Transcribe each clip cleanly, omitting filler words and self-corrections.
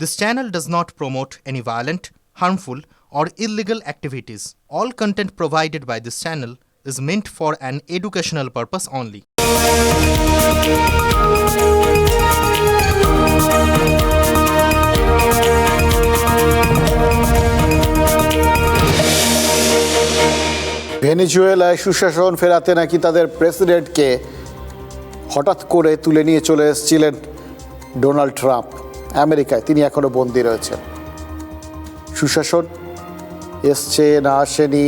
This channel does not promote any violent, harmful, or illegal activities. All content provided by this channel is meant for an educational purpose only. ভেনেজুয়েলায় সুশাসন ফেরাতে নাকি তাদের প্রেসিডেন্টকে হঠাৎ করে তুলে নিয়ে চলে এসেছিলেন ডোনাল্ড ট্রাম্প আমেরিকায়। তিনি এখনও বন্দী রয়েছেন। সুশাসন এসছে না আসেনি,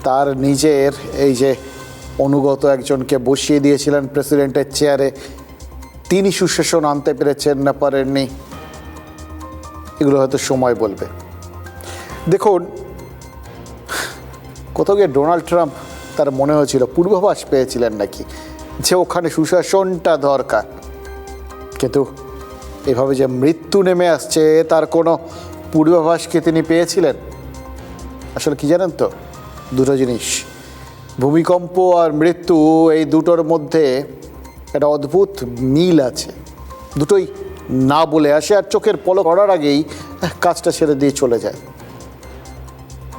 তার নিজের এই যে অনুগত একজনকে বসিয়ে দিয়েছিলেন প্রেসিডেন্টের চেয়ারে, তিনি সুশাসন আনতে পেরেছেন না পারেননি, এগুলো হয়তো সময় বলবে। দেখুন, কোথাও গিয়ে ডোনাল্ড ট্রাম্প তার মনে হয়েছিল, পূর্বাভাস পেয়েছিলেন নাকি যে ওখানে সুশাসনটা দরকার, কিন্তু এভাবে যে মৃত্যু নেমে আসছে তার কোনো পূর্বাভাস কি তিনি পেয়েছিলেন? আসলে কি জানেন তো, দুটো জিনিস, ভূমিকম্প আর মৃত্যু, এই দুটোর মধ্যে একটা অদ্ভুত মিল আছে। দুটোই না বলে আসে আর চোখের পলক পড়ার আগেই কাজটা ছেড়ে দিয়ে চলে যায়।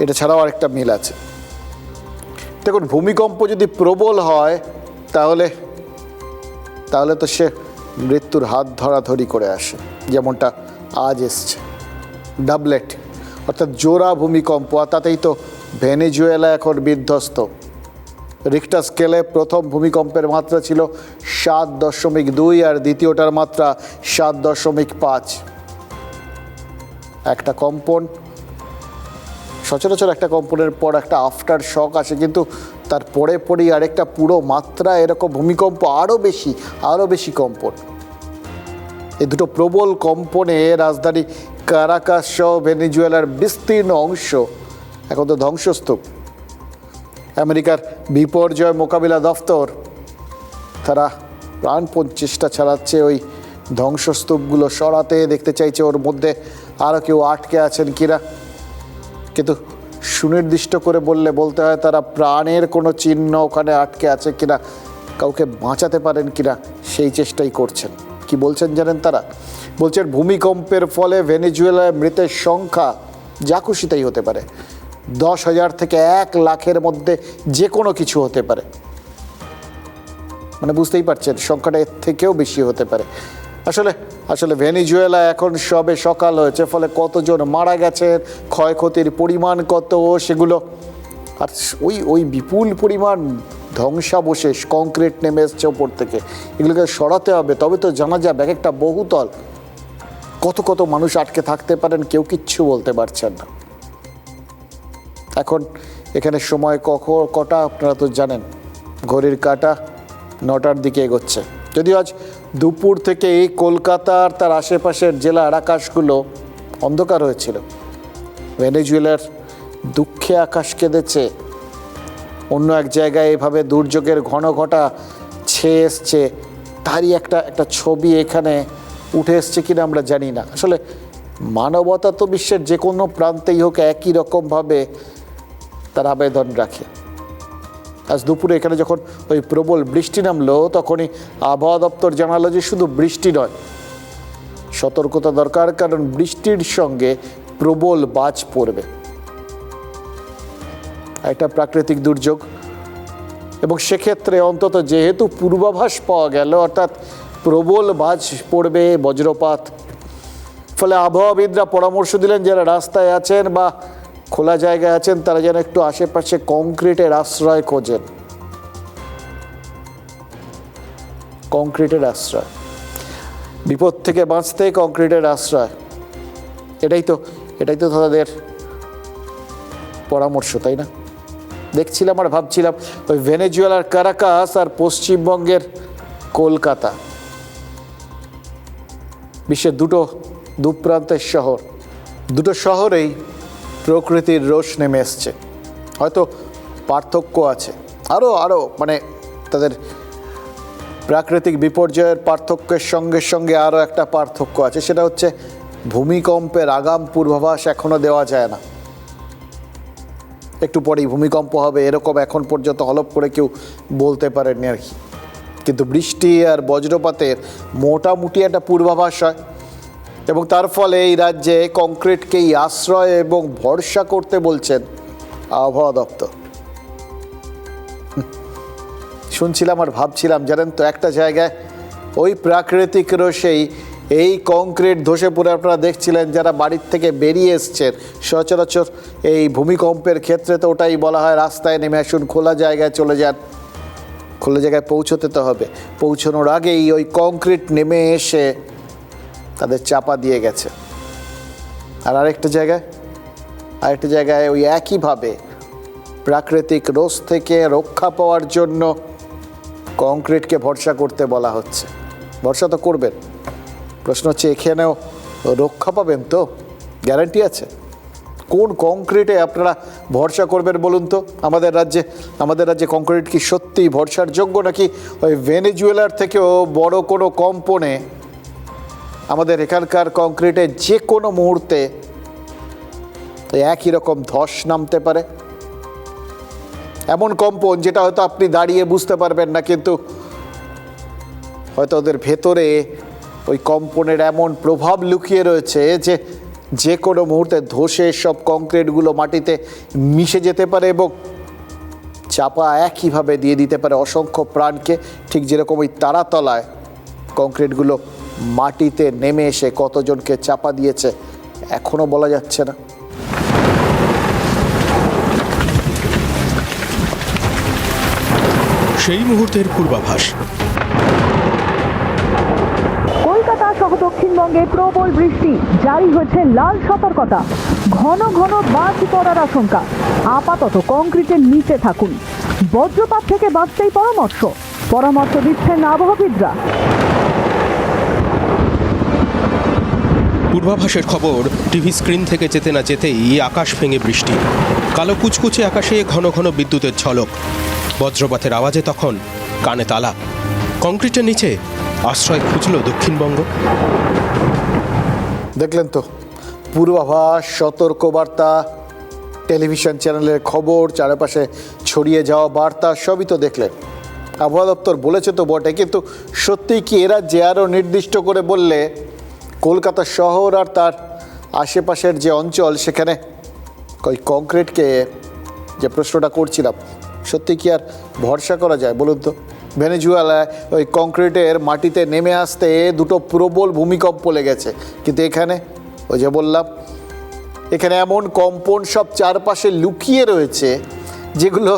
এটা ছাড়াও আরেকটা মিল আছে। দেখুন, ভূমিকম্প যদি প্রবল হয় তাহলে তো সে মৃত্যুর হাত ধরাধরি করে আসে, যেমনটা আজ এসছে। ডাবলেট অর্থাৎ জোড়া ভূমিকম্প, আর তাতেই তো ভেনেজুয়েলা এখন বিধ্বস্ত। রিক্টার স্কেলে প্রথম ভূমিকম্পের মাত্রা ছিল 7.2 আর দ্বিতীয়টার মাত্রা 7.5। একটা কম্পন, সচরাচর একটা কম্পনের পর একটা আফটার শক আসে, কিন্তু তার পরেই আরেকটা পুরো মাত্রা এরকম ভূমিকম্প, আরও বেশি কম্পন। এই দুটো প্রবল কম্পনে রাজধানী কারাকাস সহ ভেনেজুয়েলার বিস্তীর্ণ অংশ এখন তো ধ্বংসস্তূপ। আমেরিকার বিপর্যয় মোকাবিলা দফতর তারা প্রাণপণ চেষ্টা চালাচ্ছে ওই ধ্বংসস্তূপগুলো সরাতে, দেখতে চাইছে ওর মধ্যে আরও কেউ আটকে আছেন কিনা। কিন্তু সুনির্দিষ্ট করে বলতে হয় তারা প্রাণের কোনো চিহ্ন ওখানে আটকে আছে কিনা, কাউকে বাঁচাতে পারেন কিনা, সেই চেষ্টাই করছেন। কি বলছেন জানেন তারা? বলছেন ভূমিকম্পের ফলে ভেনেজুয়েলায় মৃতের সংখ্যা যা খুশি তাই হতে পারে, 10,000 থেকে 1 লাখের মধ্যে যে কোনো কিছু হতে পারে। মানে বুঝতেই পারছেন, সংখ্যাটা এর থেকেও বেশি হতে পারে। আসলে ভেনেজুয়েলা এখন সবে সকাল হয়েছে, ফলে কতজন মারা গেছেন, ক্ষয়ক্ষতির পরিমাণ কত, সেগুলো আর ওই বিপুল পরিমাণ ধ্বংসাবশেষ, কংক্রিট নেমে এসছে ওপর থেকে, এগুলোকে সরাতে হবে, তবে তো জানা যাবে। এক একটা বহুতল, কত মানুষ আটকে থাকতে পারেন, কেউ কিচ্ছু বলতে পারছেন না। এখন এখানে সময় কটা আপনারা তো জানেন, ঘড়ির কাঁটা 9টার দিকে এগোচ্ছে। যদিও আজ দুপুর থেকে কলকাতার তার আশেপাশের জেলার আকাশগুলো অন্ধকার হয়েছিল। ভেনেজুয়েলার দুঃখে আকাশ কেঁদেছে। অন্য এক জায়গায় এভাবে দুর্যোগের ঘন ঘটা ছেয়ে এসছে, তারই একটা ছবি এখানে উঠে এসছে কিনা আমরা জানি না। আসলে মানবতা তো বিশ্বের যে কোনো প্রান্তেই হোক একই রকমভাবে তার আবেদন রাখে। আজ দুপুরে এখানে যখন ওই প্রবল বৃষ্টি নামলো, তখনই আবহাওয়া দপ্তর জানালো যে শুধু বৃষ্টি নয়, সতর্কতা দরকার, কারণ বৃষ্টির সঙ্গে প্রবল বাজ পড়বে। একটা প্রাকৃতিক দুর্যোগ, এবং সেক্ষেত্রে অন্তত যেহেতু পূর্বাভাস পাওয়া গেল, অর্থাৎ প্রবল বাজ পড়বে, বজ্রপাত, ফলে আবহাওয়াবিদরা পরামর্শ দিলেন যারা রাস্তায় আছেন বা খোলা জায়গায় আছেন তারা যেন একটু আশেপাশে কংক্রিটের আশ্রয় খোঁজেন। কংক্রিটের আশ্রয়, বিপদ থেকে বাঁচতে কংক্রিটের আশ্রয়, এটাই তো তাদের পরামর্শ, তাই না? দেখছিলাম আর ভাবছিলাম, ওই ভেনেজুয়েলার কারাকাস আর পশ্চিমবঙ্গের কলকাতা, বিশ্বের দু প্রান্তের শহর, দুটো শহরেই প্রকৃতির রোষ নেমে এসছে। হয়তো পার্থক্য আছে, আরও মানে তাদের প্রাকৃতিক বিপর্যয়ের পার্থক্যের সঙ্গে আরও একটা পার্থক্য আছে, সেটা হচ্ছে ভূমিকম্পের আগাম পূর্বাভাস এখনও দেওয়া যায় না। একটু পরেই ভূমিকম্প হবে এরকম এখন পর্যন্ত হলপ করে কেউ বলতে পারেননি আর কি। কিন্তু বৃষ্টি আর বজ্রপাতের মোটামুটি একটা পূর্বাভাস হয়। এবং তার ফলে এই রাজ্যে কংক্রিটকেই আশ্রয় এবং ভরসা করতে বলছেন আবহাওয়া দপ্তর। শুনছিলাম আর ভাবছিলাম, জানেন তো, একটা জায়গায় ওই প্রাকৃতিক রসেই এই কংক্রিট ধসে পড়ে আপনারা দেখছিলেন যারা বাড়ির থেকে বেরিয়ে এসছেন। সচরাচর এই ভূমিকম্পের ক্ষেত্রে তো ওটাই বলা হয়, রাস্তায় নেমে আসুন, খোলা জায়গায় চলে যান। খোলা জায়গায় পৌঁছতে তো হবে, পৌঁছানোর আগেই ওই কংক্রিট নেমে এসে তাদের চাপা দিয়ে গেছে। আর আরেকটা জায়গায় ওই একইভাবে প্রাকৃতিক রোষ থেকে রক্ষা পাওয়ার জন্য কংক্রিটকে ভরসা করতে বলা হচ্ছে। ভরসা তো করবেন, প্রশ্ন হচ্ছে এখানেও রক্ষা পাবেন তো? গ্যারান্টি আছে? কোন কংক্রিটে আপনারা ভরসা করবেন বলুন তো? আমাদের রাজ্যে কংক্রিট কি সত্যিই ভরসার যোগ্য, নাকি ওই ভেনেজুয়েলার থেকেও বড় কোনো কম্পনে আমাদের এখানকার কংক্রিটে যে কোনো মুহূর্তে একই রকম ধস নামতে পারে? এমন কম্পন যেটা হয়তো আপনি দাঁড়িয়ে বুঝতে পারবেন না, কিন্তু হয়তো ওদের ভেতরে ওই কম্পনের এমন প্রভাব লুকিয়ে রয়েছে যে কোনো মুহূর্তে ধসে সব কংক্রিটগুলো মাটিতে মিশে যেতে পারে এবং চাপা একইভাবে দিয়ে দিতে পারে অসংখ্য প্রাণকে। ঠিক যেরকম ওই তারাতলায় কংক্রিটগুলো মাটিতে নেমে এসে কতজনকে চাপা দিয়েছে এখনো বলা যাচ্ছে না। সেই মুহূর্তের পূর্বাভাস। কলকাতা সহ দক্ষিণবঙ্গে প্রবল বৃষ্টি, জারি হয়েছে লাল সতর্কতা। ঘন ঘন বাজ পড়ার আশঙ্কা। আপাতত কংক্রিটের নিচে থাকুন। বজ্রপাত থেকে বাঁচতেই পরামর্শ দিচ্ছেন আবহাওয়াবিদরা। পূর্বাভাসের খবর টিভি স্ক্রিন থেকে যেতে না যেতেই আকাশ ভেঙে বৃষ্টি। কালো কুচকুচে আকাশে ঘন ঘন বিদ্যুতের ঝলক। বজ্রপাতের আওয়াজে তখন কানে তালা। কংক্রিটের নিচে আশ্রয় খুঁজল দক্ষিণবঙ্গ। দেখলেন তো, পূর্বাভাস, সতর্কবার্তা, টেলিভিশন চ্যানেলের খবর, চারপাশে ছড়িয়ে যাওয়া বার্তা সবই তো দেখলেন। আবহাওয়া দপ্তর বলেছে তো বটে, কিন্তু সত্যিই কি এরা যে আরও নির্দিষ্ট করে বললে কলকাতা শহর আর তার আশেপাশের যে অঞ্চল সেখানে ওই কংক্রিটকে, যে প্রশ্নটা করছিলাম, সত্যি কি আর ভরসা করা যায় বলুন তো? ভেনেজুয়েলায় ওই কংক্রিটের মাটিতে নেমে আসতে দুটো প্রবল ভূমিকম্প লেগেছে, কিন্তু এখানে ওই যে বললাম, এখানে এমন কম্পন সব চারপাশে লুকিয়ে রয়েছে যেগুলো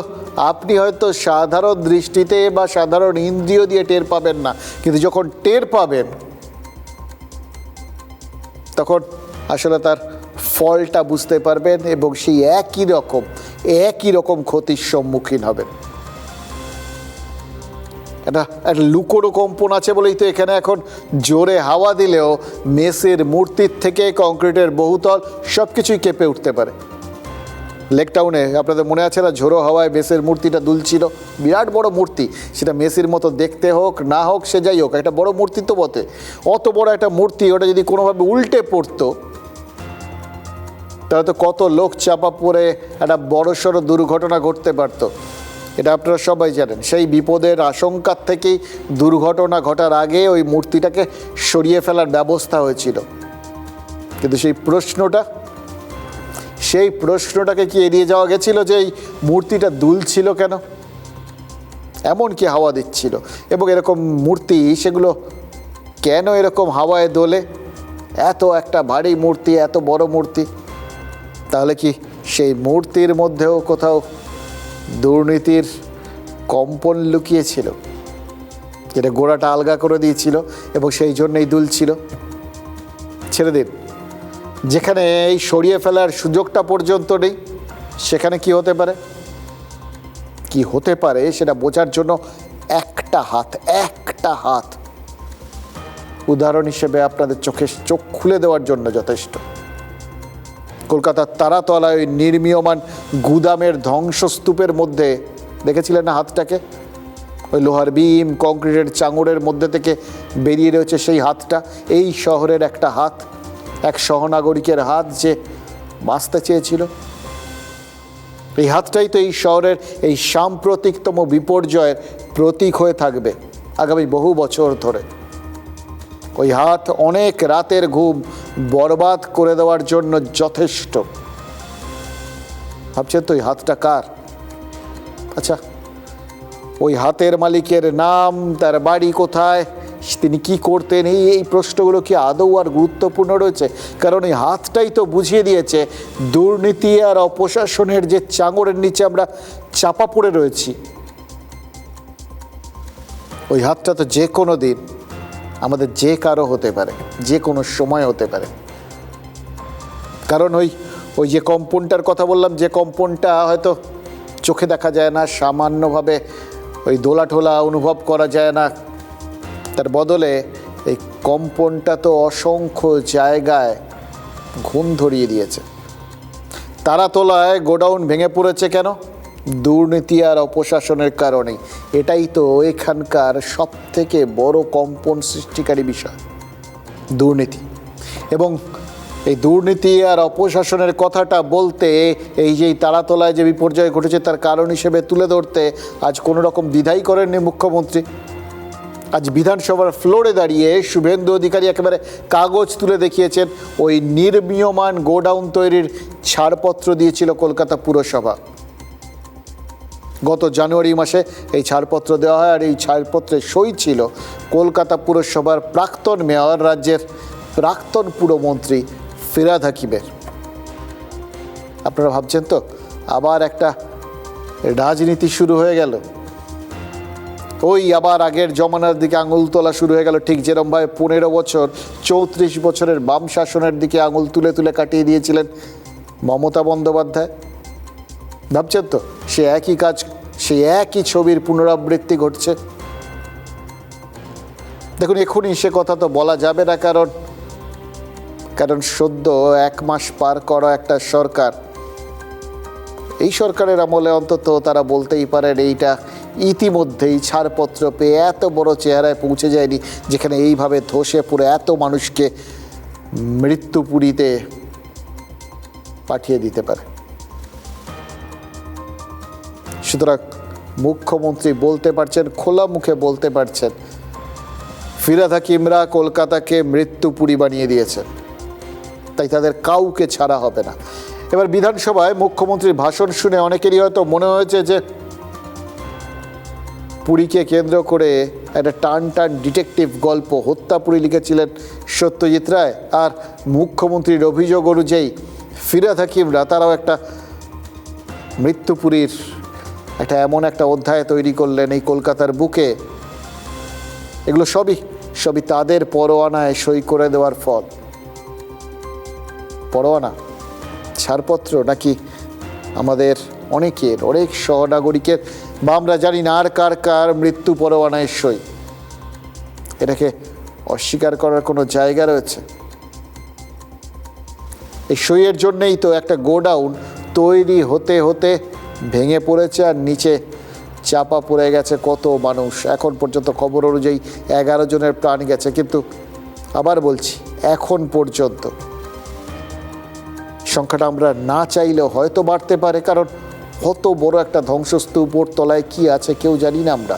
আপনি হয়তো সাধারণ দৃষ্টিতে বা সাধারণ ইন্দ্রিয় দিয়ে টের পাবেন না, কিন্তু যখন টের পাবেন তখন আসলে তার ফলটা বুঝতে পারবেন এবং সেই একই রকম ক্ষতির সম্মুখীন হবেন। একটা লুকোনো কম্পন আছে বলেই তো এখানে এখন জোরে হাওয়া দিলেও মেসের মূর্তির থেকে কংক্রিটের বহুতল সব কিছুই কেঁপে উঠতে পারে। লেকটাউনে আপনাদের মনে আছে না, ঝোড়ো হাওয়ায় মেসের মূর্তিটা দুলছিল। বিরাট বড় মূর্তি, সেটা মেসির মতো দেখতে হোক না হোক, সে যাই হোক, একটা বড় মূর্তি তো বটে। অত বড় একটা মূর্তি, ওটা যদি কোনোভাবে উল্টে পড়তো তাহলে তো কত লোক চাপা পড়ে একটা বড়সড় দুর্ঘটনা ঘটতে পারতো। এটা আপনারা সবাই জানেন। সেই বিপদের আশঙ্কার থেকেই দুর্ঘটনা ঘটার আগে ওই মূর্তিটাকে সরিয়ে ফেলার ব্যবস্থা হয়েছিল। কিন্তু সেই প্রশ্নটাকে কি এড়িয়ে যাওয়া গেছিল যে এই মূর্তিটা দুলছিল কেন, এমন কি হাওয়া দিচ্ছিল, এবং এরকম মূর্তি সেগুলো কেন এরকম হাওয়ায় দোলে? এত একটা ভারী মূর্তি, এত বড় মূর্তি, তাহলে কি সেই মূর্তির মধ্যেও কোথাও দুর্নীতির কম্পন লুকিয়েছিল, যেটা গোড়াটা আলগা করে দিয়েছিল এবং সেই জন্যই দুলছিল? ছেড়ে দিন, যেখানে এই সরিয়ে ফেলার সুযোগটা পর্যন্ত নেই সেখানে কি হতে পারে সেটা বোঝার জন্য একটা হাত উদাহরণ হিসেবে আপনাদের চোখ খুলে দেওয়ার জন্য যথেষ্ট। কলকাতার তারাতলায় ওই নির্মীয়মান গুদামের ধ্বংসস্তূপের মধ্যে দেখেছিলেন না হাতটাকে? ওই লোহার বিম, কংক্রিটের চাঙড়ের মধ্যে থেকে বেরিয়ে রয়েছে সেই হাতটা। এই শহরের একটা হাত, এক সহনাগরিকের হাত যে বাঁচতে চেয়েছিল। এই হাতটাই তো এই শহরের এই সাম্প্রতিকতম বিপর্যয়ের প্রতীক হয়ে থাকবে আগামী বহু বছর ধরে। ওই হাত অনেক রাতের ঘুম বরবাদ করে দেওয়ার জন্য যথেষ্ট। ভাবছেন তো ওই হাতটা কার? আচ্ছা, ওই হাতের মালিকের নাম, তার বাড়ি কোথায়, তিনি কি করতেন, এই প্রশ্নগুলো কি আদৌ আর গুরুত্বপূর্ণ রয়েছে? কারণ এই হাতটাই তো বুঝিয়ে দিয়েছে দুর্নীতি আর অপশাসনের যে চাঙড়ের নিচে আমরা চাপা পড়ে রয়েছি। ওই হাতটা তো যে কোনো দিন আমাদের যে কারো হতে পারে, যে কোনো সময় হতে পারে। কারণ ওই যে কম্পনটার কথা বললাম, যে কম্পনটা হয়তো চোখে দেখা যায় না, সামান্যভাবে ওই দোলাঠোলা অনুভব করা যায় না, তার বদলে এই কম্পনটা তো অসংখ্য জায়গায় ঘুম ধরিয়ে দিয়েছে। তারাতলায় গোডাউন ভেঙে পড়েছে কেন? দুর্নীতি আর অপশাসনের কারণেই। এটাই তো এখানকার সবথেকে বড় কম্পন সৃষ্টিকারী বিষয়, দুর্নীতি। এবং এই দুর্নীতি আর অপশাসনের কথাটা বলতে, এই যে তারাতলায় যে বিপর্যয় ঘটেছে তার কারণ হিসেবে তুলে ধরতে আজ কোনো রকম দ্বিধাই করেননি মুখ্যমন্ত্রী। আজ বিধানসভার ফ্লোরে দাঁড়িয়ে শুভেন্দু অধিকারী একেবারে কাগজ তুলে দেখিয়েছেন। ওই নির্মীয়মান গোডাউন তৈরির ছাড়পত্র দিয়েছিল কলকাতা পুরসভা। গত জানুয়ারি মাসে এই ছাড়পত্র দেওয়া হয়, আর এই ছাড়পত্রে সই ছিল কলকাতা পুরসভার প্রাক্তন মেয়র, রাজ্যের প্রাক্তন পুরমন্ত্রী ফিরহাদ হাকিমের। আপনারা ভাবছেন তো আবার একটা রাজনীতি শুরু হয়ে গেল, ওই আবার আগের জমানার দিকে আঙুল তোলা শুরু হয়ে গেল, ঠিক যেরকমভাবে 15 বছর 34 বছরের বাম শাসনের দিকে আঙুল তুলে তুলে কাটিয়ে দিয়েছিলেন মমতা বন্দ্যোপাধ্যায়। ভাবছেন তো সে একই কাজ, সে একই ছবির পুনরাবৃত্তি ঘটছে। দেখুন, এখনই সে কথা তো বলা যাবে না, কারণ সদ্য 1 মাস পার করা একটা সরকার, এই সরকারের আমলে অন্তত তারা বলতেই পারেন এইটা ইতিমধ্যেই ছাড়পত্র পেয়ে এত বড় চেহারায় পৌঁছে যায়নি, যেখানে এইভাবে ধসে পড়ে এত মানুষকে মৃত্যুপুরীতে পাঠিয়ে দিতে পারে। সুতরাং মুখ্যমন্ত্রী বলতে পারছেন, খোলা মুখে বলতে পারছেন, ফিরহাদ হাকিমরা কলকাতাকে মৃত্যুপুরী বানিয়ে দিয়েছেন, তাই তাদের কাউকে ছাড়া হবে না। এবার বিধানসভায় মুখ্যমন্ত্রীর ভাষণ শুনে অনেকেরই হয়তো মনে হয়েছে যে পুরীকে কেন্দ্র করে একটা টান ডিটেকটিভ গল্প, হত্যাপুরী লিখেছিলেন সত্যজিৎ রায়, আর মুখ্যমন্ত্রীর অভিযোগ অনুযায়ী ফিরহাদ হাকিমরা তারাও একটা মৃত্যুপুরীর এমন একটা অধ্যায় তৈরি করলেন এই কলকাতার বুকে। এগুলো সবই তাদের পরোয়ানায় সই করে দেওয়ার ফল। পরোয়ানা, ছাড়পত্র নাকি আমাদের অনেক সহনাগরিকের, বা আমরা জানি না আর কার মৃত্যু পরোয়ানায় সই? এটাকে অস্বীকার করার কোনো জায়গা রয়েছে? এই সইয়ের জন্যেই তো একটা গোডাউন তৈরি হতে হতে ভেঙে পড়েছে, আর নিচে চাপা পড়ে গেছে কত মানুষ। এখন পর্যন্ত খবর অনুযায়ী 11 জনের প্রাণ গেছে, কিন্তু আবার বলছি, এখন পর্যন্ত সংখ্যাটা আমরা না চাইলেও হয়তো বাড়তে পারে, কারণ কত বড় একটা ধ্বংসস্তূপ, ওর তলায় কি আছে কেউ জানি না আমরা।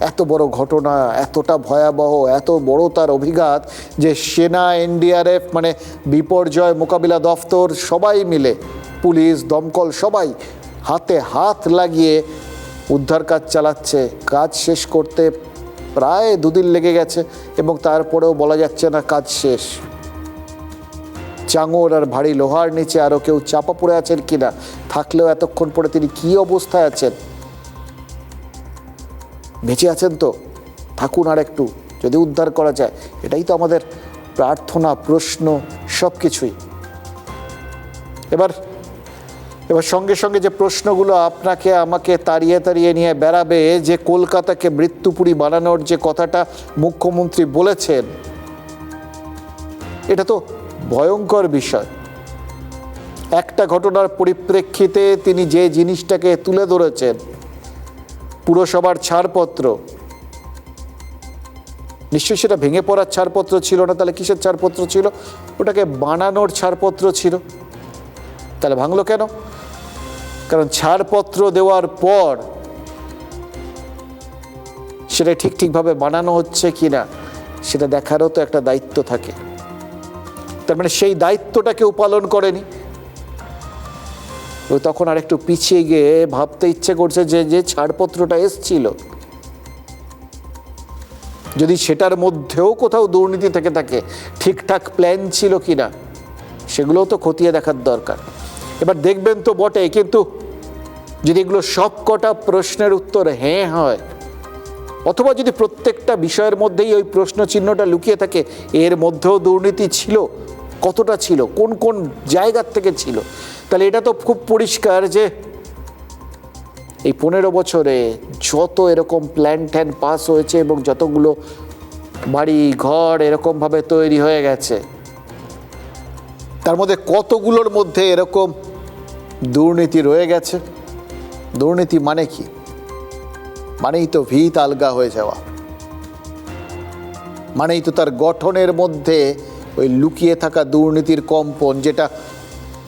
এত বড় ঘটনা, এতটা ভয়াবহ, এত বড় তার অভিঘাত যে সেনা, NDRF মানে বিপর্যয় মোকাবিলা দফতর সবাই মিলে, পুলিশ, দমকল সবাই হাতে হাত লাগিয়ে উদ্ধার কাজ চালাচ্ছে। কাজ শেষ করতে প্রায় 2 দিন লেগে গেছে, এবং তারপরেও বলা যাচ্ছে না কাজ শেষ। চাঙড় আর ভারী লোহার নিচে আরও কেউ চাপা পড়ে আছেন কিনা, থাকলেও এতক্ষণ পরে তিনি কি অবস্থায় আছেন? বেঁচে আছেন তো? থাকুন আর একটু, যদি উদ্ধার করা যায়। এটাই তো আমাদের প্রার্থনা, প্রশ্ন, সব কিছুই। এবার সঙ্গে সঙ্গে যে প্রশ্নগুলো আপনাকে আমাকে তাড়িয়ে নিয়ে বেড়াবে, যে কলকাতাকে মৃত্যুপুরী বানানোর যে কথাটা মুখ্যমন্ত্রী বলেছেন, এটা তো ভয়ঙ্কর বিষয়। একটা ঘটনার পরিপ্রেক্ষিতে তিনি যে জিনিসটাকে তুলে ধরেছেন, পুরসভার ছাড়পত্র, নিশ্চয়ই সেটা ভেঙে পড়ার ছাড়পত্র ছিল না। তাহলে কিসের ছাড়পত্র ছিল? ওটাকে বানানোর ছাড়পত্র ছিল। তাহলে ভাঙলো কেন? কারণ ছাড়পত্র দেওয়ার পর সেটা ঠিকভাবে বানানো হচ্ছে কিনা সেটা দেখারও তো একটা দায়িত্ব থাকে। তার মানে সেই দায়িত্বটা কেউ পালন করেনি। ও তখন আর একটু পিছিয়ে গিয়ে ভাবতে ইচ্ছে করছে যে যে ছাড়পত্রটা এসছিল, যদি সেটার মধ্যেও কোথাও দুর্নীতি থেকে থাকে, ঠিকঠাক প্ল্যান ছিল কিনা সেগুলোও তো খতিয়ে দেখার দরকার। এবার দেখবেন তো বটে, কিন্তু যদি এগুলো সব কটা প্রশ্নের উত্তর হ্যাঁ হয়, অথবা যদি প্রত্যেকটা বিষয়ের মধ্যেই ওই প্রশ্ন চিহ্নটা লুকিয়ে থাকে, এর মধ্যেও দুর্নীতি ছিল, কতটা ছিল, কোন কোন জায়গার থেকে ছিল, তাহলে এটা তো খুব পরিষ্কার যে এই 15 বছরে যত এরকম প্ল্যান ট্যান পাস হয়েছে এবং যতগুলো বাড়ি ঘর এরকমভাবে তৈরি হয়ে গেছে, তার মধ্যে কতগুলোর মধ্যে এরকম দুর্নীতি রয়ে গেছে। দুর্নীতি মানে কি? মানেই তো ভিত আলগা হয়ে যাওয়া, মানেই তো তার গঠনের মধ্যে ওই লুকিয়ে থাকা দুর্নীতির কম্পন, যেটা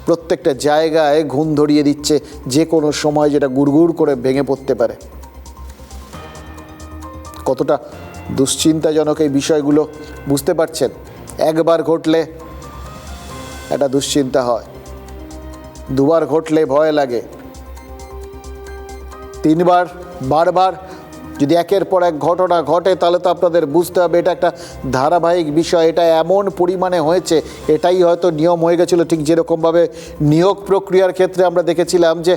প্রত্যেকটা জায়গায় ঘুণ ধরিয়ে দিচ্ছে, যে কোনো সময় যেটা গুড়গুড় করে ভেঙে পড়তে পারে। কতটা দুশ্চিন্তাজনক এই বিষয়গুলো বুঝতে পারছেন? একবার ঘটলে একটা দুশ্চিন্তা হয়, দুবার ঘটলে ভয় লাগে, তিনবার বারবার যদি একের পর এক ঘটনা ঘটে, তাহলে তো আপনাদের বুঝতে হবে এটা একটা ধারাবাহিক বিষয়। এটা এমন পরিমাণে হয়েছে, এটাই হয়তো নিয়ম হয়ে গেছিল। ঠিক যেরকমভাবে নিয়োগ প্রক্রিয়ার ক্ষেত্রে আমরা দেখেছিলাম যে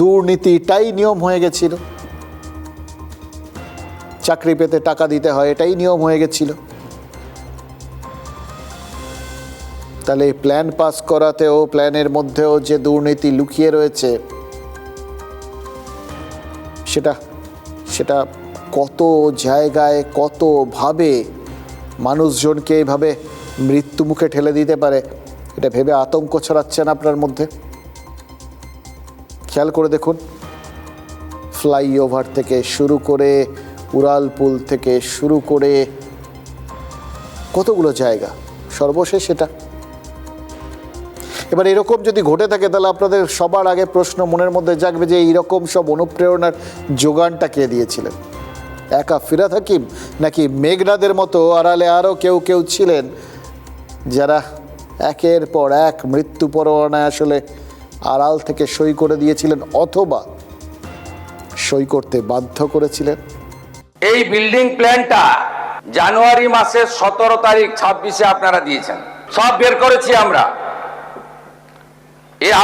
দুর্নীতিটাই নিয়ম হয়ে গেছিল, চাকরি পেতে টাকা দিতে হয়, এটাই নিয়ম হয়ে গেছিল। তাহলে এই প্ল্যান পাস করাতেও, প্ল্যানের মধ্যেও যে দুর্নীতি লুকিয়ে রয়েছে, সেটা কত জায়গায় কতভাবে মানুষজনকে এইভাবে মৃত্যু মুখে ঠেলে দিতে পারে, এটা ভেবে আতঙ্ক ছড়াচ্ছেন আপনার মধ্যে। খেয়াল করে দেখুন, ফ্লাইওভার থেকে শুরু করে, উড়ালপুল থেকে শুরু করে কতগুলো জায়গা, সর্বশেষ এটা। এবার এরকম যদি ঘটে থাকে, তাহলে আপনাদের সবার আগে প্রশ্ন মনের মধ্যে জাগবে যে এইরকম সব অনুপ্রেরণার যোগানটা কে দিয়েছিলেন? একা ফিরহাদ হাকিম, নাকি মেঘনাদের মতো আড়ালে আরও কেউ কেউ ছিলেন যারা একের পর এক মৃত্যু পরোয়ানায় আসলে আড়াল থেকে সই করে দিয়েছিলেন, অথবা সই করতে বাধ্য করেছিলেন? এই বিল্ডিং প্ল্যানটা জানুয়ারি মাসের 17 তারিখ 26-এ আপনারা দিয়েছেন, সব বের করেছি আমরা।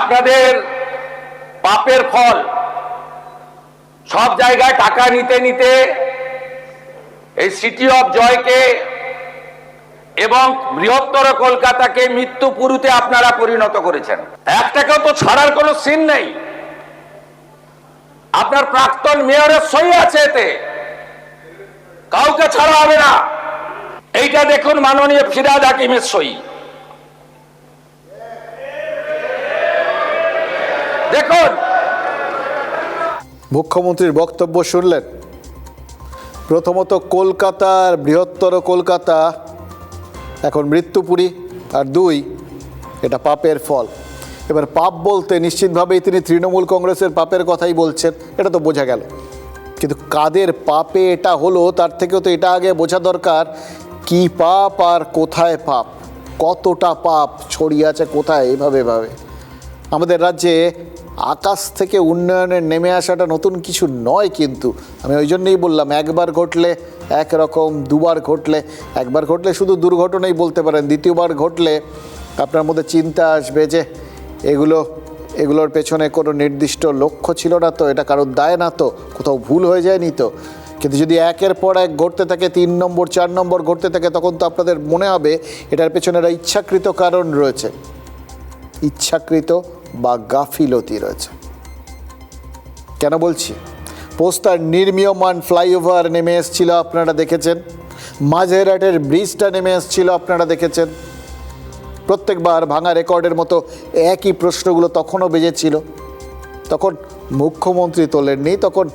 আপনাদের পাপের ফল, সব জায়গায় টাকা নিতে নিতে এই সিটি অফ জয়কে এবং বৃহত্তর কলকাতাকে মৃত্যুপুরীতে আপনারা পরিণত করেছেন। একটাকেও তো ছাড়ার কোনো সিন নেই। আপনার প্রাক্তন মেয়রের সই আছে এতে, কাউকে ছাড়া হবে না। এইটা দেখুন, মাননীয় ফিরহাদ হাকিমের সই দেখুন। মুখ্যমন্ত্রীর বক্তব্য শুনলেন। প্রথমত, কলকাতার, বৃহত্তর কলকাতা এখন মৃত্যুপুরী, আর 2, এটা পাপের ফল। এবার পাপ বলতে নিশ্চিতভাবেই তিনি তৃণমূল কংগ্রেসের পাপের কথাই বলছেন, এটা তো বোঝা গেল। কিন্তু কাদের পাপে এটা হলো, তার থেকেও তো এটা আগে বোঝা দরকার কি পাপ আর কোথায় পাপ, কতটা পাপ ছড়িয়ে আছে কোথায়। এভাবে আমাদের রাজ্যে আকাশ থেকে উন্নয়নের নেমে আসাটা নতুন কিছু নয়, কিন্তু আমি ওই জন্যই বললাম, একবার ঘটলে একরকম, দুবার ঘটলে, একবার ঘটলে শুধু দুর্ঘটনাই বলতে পারেন, দ্বিতীয়বার ঘটলে আপনার মধ্যে চিন্তা আসবে যে এগুলোর পেছনে কোনো নির্দিষ্ট লক্ষ্য ছিল না তো, এটা কারোর দায় না তো, কোথাও ভুল হয়ে যায়নি তো। কিন্তু যদি একের পর এক ঘটতে থাকে, 3 নম্বর 4 নম্বর ঘটতে থাকে, তখন তো আপনাদের মনে হবে এটার পেছনে একটা ইচ্ছাকৃত কারণ রয়েছে, ইচ্ছাকৃত বা গাফিলতি রয়েছে। কেন বলছি? পোস্তার নির্মীয়মান ফ্লাইওভার নেমে এসেছিল, আপনারা দেখেছেন। মাঝেরহাটের ব্রিজটা নেমে এসেছিল, আপনারা দেখেছেন। প্রত্যেকবার ভাঙা রেকর্ডের মতো একই প্রশ্নগুলো তখনও বেজেছিল। তখন মুখ্যমন্ত্রী তোলেননি, তখন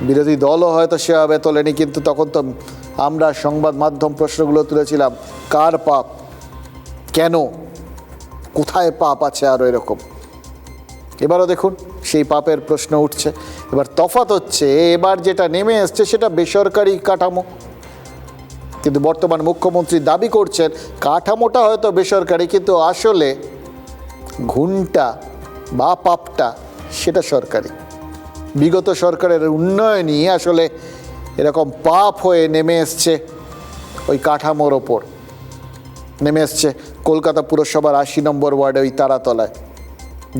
বিরোধী দলও হয়তো সেভাবে তোলেনি, কিন্তু তখন তো আমরা সংবাদ মাধ্যম প্রশ্নগুলো তুলেছিলাম, কার পাপ, কেন, কোথায় পাপ আছে, আরও এরকম। এবারও দেখুন সেই পাপের প্রশ্ন উঠছে। এবার তফাৎ হচ্ছে, এবার যেটা নেমে এসছে সেটা বেসরকারি কাঠামো, কিন্তু বর্তমান মুখ্যমন্ত্রী দাবি করছেন কাঠামোটা হয়তো বেসরকারি, কিন্তু আসলে ঘুণটা বা পাপটা সেটা সরকারি। বিগত সরকারের উন্নয়নই আসলে এরকম পাপ হয়ে নেমে এসছে ওই কাঠামোর ওপর। নেমে এসছে কলকাতা পুরসভার ৮০ নম্বর ওয়ার্ডে ওই তারাতলায়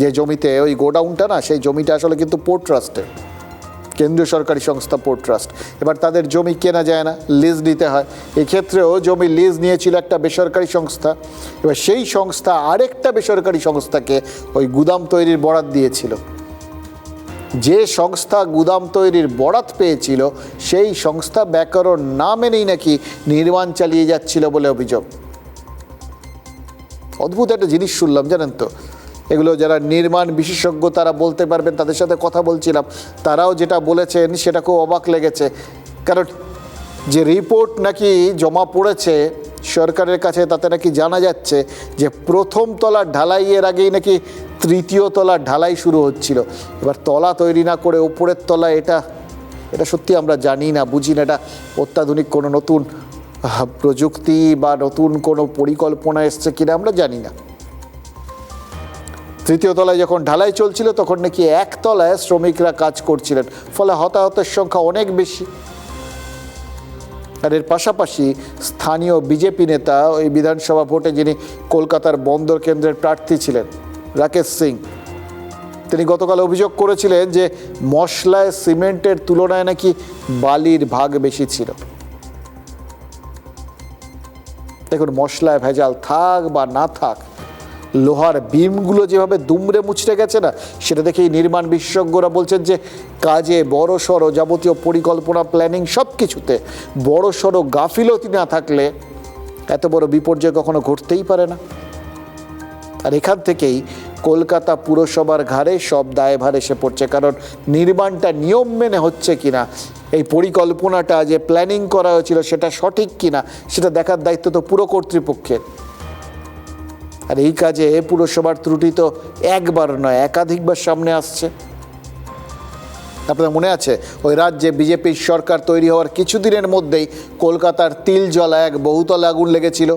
যে জমিতে ওই গোডাউনটা না, সেই জমিটা আসলে কিন্তু পোর্ট ট্রাস্টের, কেন্দ্রীয় সরকারি সংস্থা পোর্ট ট্রাস্ট। এবার তাদের জমি কেনা যায় না, লিজ নিতে হয়। এক্ষেত্রেও জমি লিজ নিয়েছিল একটা বেসরকারি সংস্থা। এবার সেই সংস্থা আরেকটা বেসরকারি সংস্থাকে ওই গুদাম তৈরির বরাত দিয়েছিল। যে সংস্থা গুদাম তৈরির বরাত পেয়েছিল সেই সংস্থা ব্যাকরণ না মেনেই নাকি নির্মাণ চালিয়ে যাচ্ছিল বলে অভিযোগ। অদ্ভুত একটা জিনিস শুনলাম, জানেন তো, এগুলো যারা নির্মাণ বিশেষজ্ঞ তারা বলতে পারবেন, তাদের সাথে কথা বলছিলাম, তারাও যেটা বলেছেন সেটা খুব অবাক লেগেছে। কারণ যে রিপোর্ট নাকি জমা পড়েছে সরকারের কাছে তাতে নাকি জানা যাচ্ছে যে প্রথম তলার ঢালাইয়ের আগেই নাকি তৃতীয় তলার ঢালাই শুরু হচ্ছিল। এবার তলা তৈরি না করে উপরের তলা, এটা সত্যি আমরা জানি না, বুঝি না এটা অত্যাধুনিক কোনো নতুন প্রযুক্তি বা নতুন কোনো পরিকল্পনা এসছে কিনা আমরা জানি না। তৃতীয় তলায় যখন ঢালাই চলছিল তখন নাকি একতলায় শ্রমিকরা কাজ করছিলেন, ফলে হতাহতের সংখ্যা অনেক বেশি। আর এর পাশাপাশি স্থানীয় বিজেপি নেতা, ওই বিধানসভা ভোটে যিনি কলকাতার বন্দর কেন্দ্রের প্রার্থী ছিলেন, রাকেশ সিং, তিনি গতকাল অভিযোগ করেছিলেন যে মশলায় সিমেন্টের তুলনায় নাকি বালির ভাগ বেশি ছিল। দেখুন, মশলায় ভেজাল থাক বা না থাক, লোহার বিমগুলো যেভাবে দুমড়ে মুচড়ে গেছে না, সেটা দেখেই নির্মাণ বিশেষজ্ঞরা বলছেন যে কাজে বড় সড়ো যাবতীয় পরিকল্পনা, প্ল্যানিং সব কিছুতে বড় সড়ো গাফিলতি না থাকলে এত বড় বিপর্যয় কখনো ঘটতেই পারে না। আর এখান থেকেই কলকাতা পুরসভার ঘাড়ে সব দায়ভার এসে পড়ছে, কারণ নির্মাণটা নিয়ম মেনে হচ্ছে কিনা, এই পরিকল্পনাটা যে প্ল্যানিং করা হয়েছিল সেটা সঠিক কিনা সেটা দেখার দায়িত্ব তো পুরো কর্তৃপক্ষের। আর এই কাজে পুরসভার ত্রুটি তো একবার নয়, একাধিকবার সামনে আসছে। আপনার মনে আছে ওই রাজ্যে বিজেপির সরকার তৈরি হওয়ার কিছুদিনের মধ্যেই কলকাতার তিলজলা এক বহুতলে আগুন লেগেছিল,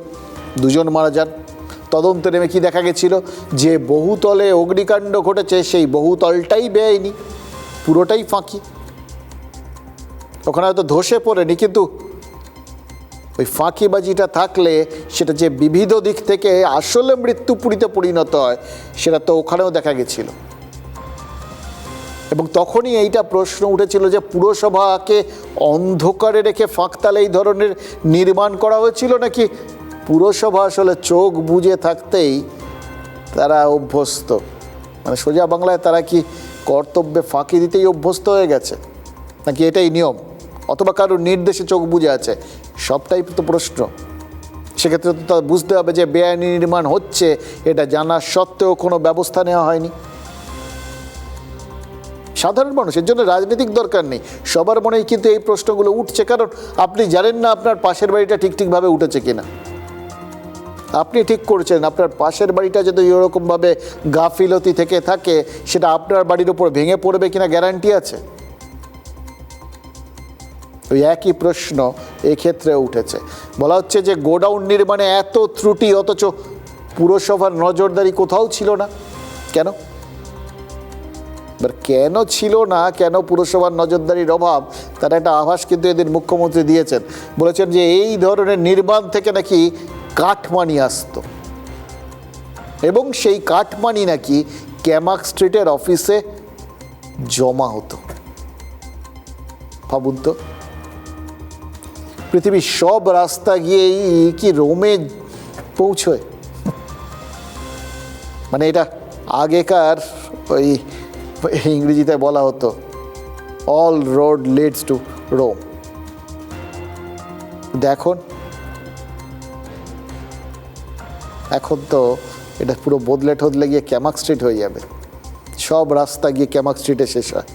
2 জন মারা যান। তদন্তে নেমে কি দেখা গেছিল, যে বহুতলে অগ্নিকাণ্ড ঘটেছে সেই বহুতলটাই বেআইনি, পুরোটাই ফাঁকি। ওখানে হয়তো ধসে পড়েনি, কিন্তু ওই ফাঁকিবাজিটা থাকলে সেটা যে বিবিধ দিক থেকে আসলে মৃত্যুপুরীতে পরিণত হয় সেটা তো ওখানেও দেখা গেছিল। এবং তখনই এইটা প্রশ্ন উঠেছিল যে পুরসভাকে অন্ধকারে রেখে ফাঁকতালে এই ধরনের নির্মাণ করা হয়েছিল, নাকি পুরসভা আসলে চোখ বুজে থাকতেই তারা অভ্যস্ত, মানে সোজা বাংলায় তারা কি কর্তব্যে ফাঁকি দিতেই অভ্যস্ত হয়ে গেছে, নাকি এটাই নিয়ম, অথবা কারোর নির্দেশে চোখ বুজে আছে, সবটাই তো প্রশ্ন। সেক্ষেত্রে তো বুঝতে হবে যে বেআইনি নির্মাণ হচ্ছে এটা জানা সত্ত্বেও কোনো ব্যবস্থা নেওয়া হয়নি। সাধারণ মানুষের জন্য রাজনৈতিক দরকার নেই, সবার মনেই কিন্তু এই প্রশ্নগুলো উঠছে, কারণ আপনি জানেন না আপনার পাশের বাড়িটা ঠিকভাবে উঠেছে কিনা। আপনি ঠিক করেছেন, আপনার পাশের বাড়িটা যদি এরকমভাবে গাফিলতি থেকে থাকে সেটা আপনার বাড়ির উপর ভেঙে পড়বে কিনা গ্যারান্টি আছে? ওই একই প্রশ্ন এক্ষেত্রে উঠেছে। বলা হচ্ছে যে গোডাউন নির্মাণে এত ত্রুটি, অথচ পুরসভার নজরদারি কোথাও ছিল না। কেন? এবার কেন ছিল না, কেন পুরসভার নজরদারির অভাব, তার একটা আভাস কিন্তু এদিন মুখ্যমন্ত্রী দিয়েছেন। বলেছেন যে এই ধরনের নির্মাণ থেকে নাকি কাঠমানি আসতো এবং সেই কাঠমানি নাকি ক্যামাক স্ট্রিটের অফিসে জমা হতো। ভাবুন তো, পৃথিবীর সব রাস্তা গিয়েই কি রোমে পৌঁছয়? মানে এটা আগেকার ওই ইংরেজিতে বলা হতো all road leads to Rome. এখন তো এটা পুরো বদলে ঠদলে গিয়ে ক্যামাক স্ট্রিট হয়ে যাবে, সব রাস্তা গিয়ে ক্যামাক স্ট্রিটে শেষ হয়।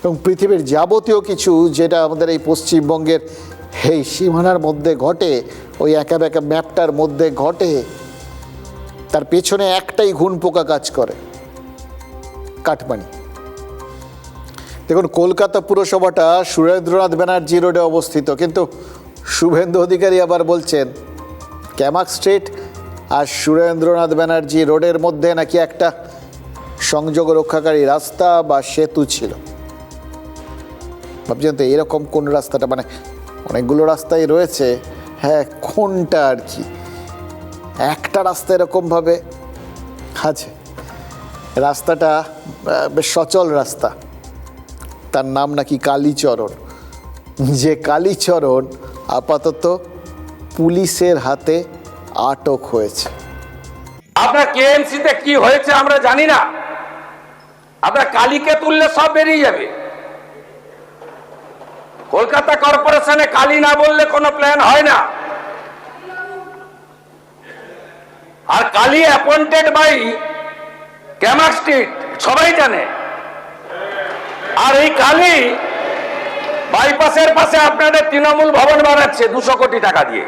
এবং পৃথিবীর যাবতীয় কিছু যেটা আমাদের এই পশ্চিমবঙ্গের এই সীমানার মধ্যে ঘটে, ওই একা বেঁকা ম্যাপটার মধ্যে ঘটে, তার পেছনে একটাই ঘুণ পোকা কাজ করে, কাটমানি। দেখুন, কলকাতা পুরসভাটা সুরেন্দ্রনাথ ব্যানার্জি রোডে অবস্থিত, কিন্তু শুভেন্দু অধিকারী আবার বলছেন ক্যামাক স্ট্রিট আর সুরেন্দ্রনাথ ব্যানার্জি রোডের মধ্যে নাকি একটা সংযোগ রক্ষাকারী রাস্তা বা সেতু ছিল। ভাবছেন তো এরকম কোন রাস্তাটা, মানে অনেকগুলো রাস্তাই রয়েছে, হ্যাঁ কোনটা আর কি, একটা রাস্তা এরকমভাবে আছে। রাস্তাটা বেশ সচল রাস্তা, তার নাম নাকি কালীচরণ, যে কালীচরণ আপাতত পুলিশের হাতে আটক হয়েছে। আপনার কেএমসিতে কি হয়েছে আমরা জানি না, আপনার কালীকে তুললে সব বেরিয়ে যাবে। কলকাতা কর্পোরেশনে কালী না বললে কোনো প্ল্যান হয় না। আর Kali appointed by Camac Street সবাই জানে। আর এই কালী বাইপাসের পাশে আপনাদের তৃণমূল ভবন বানাচ্ছে 200 কোটি টাকা দিয়ে,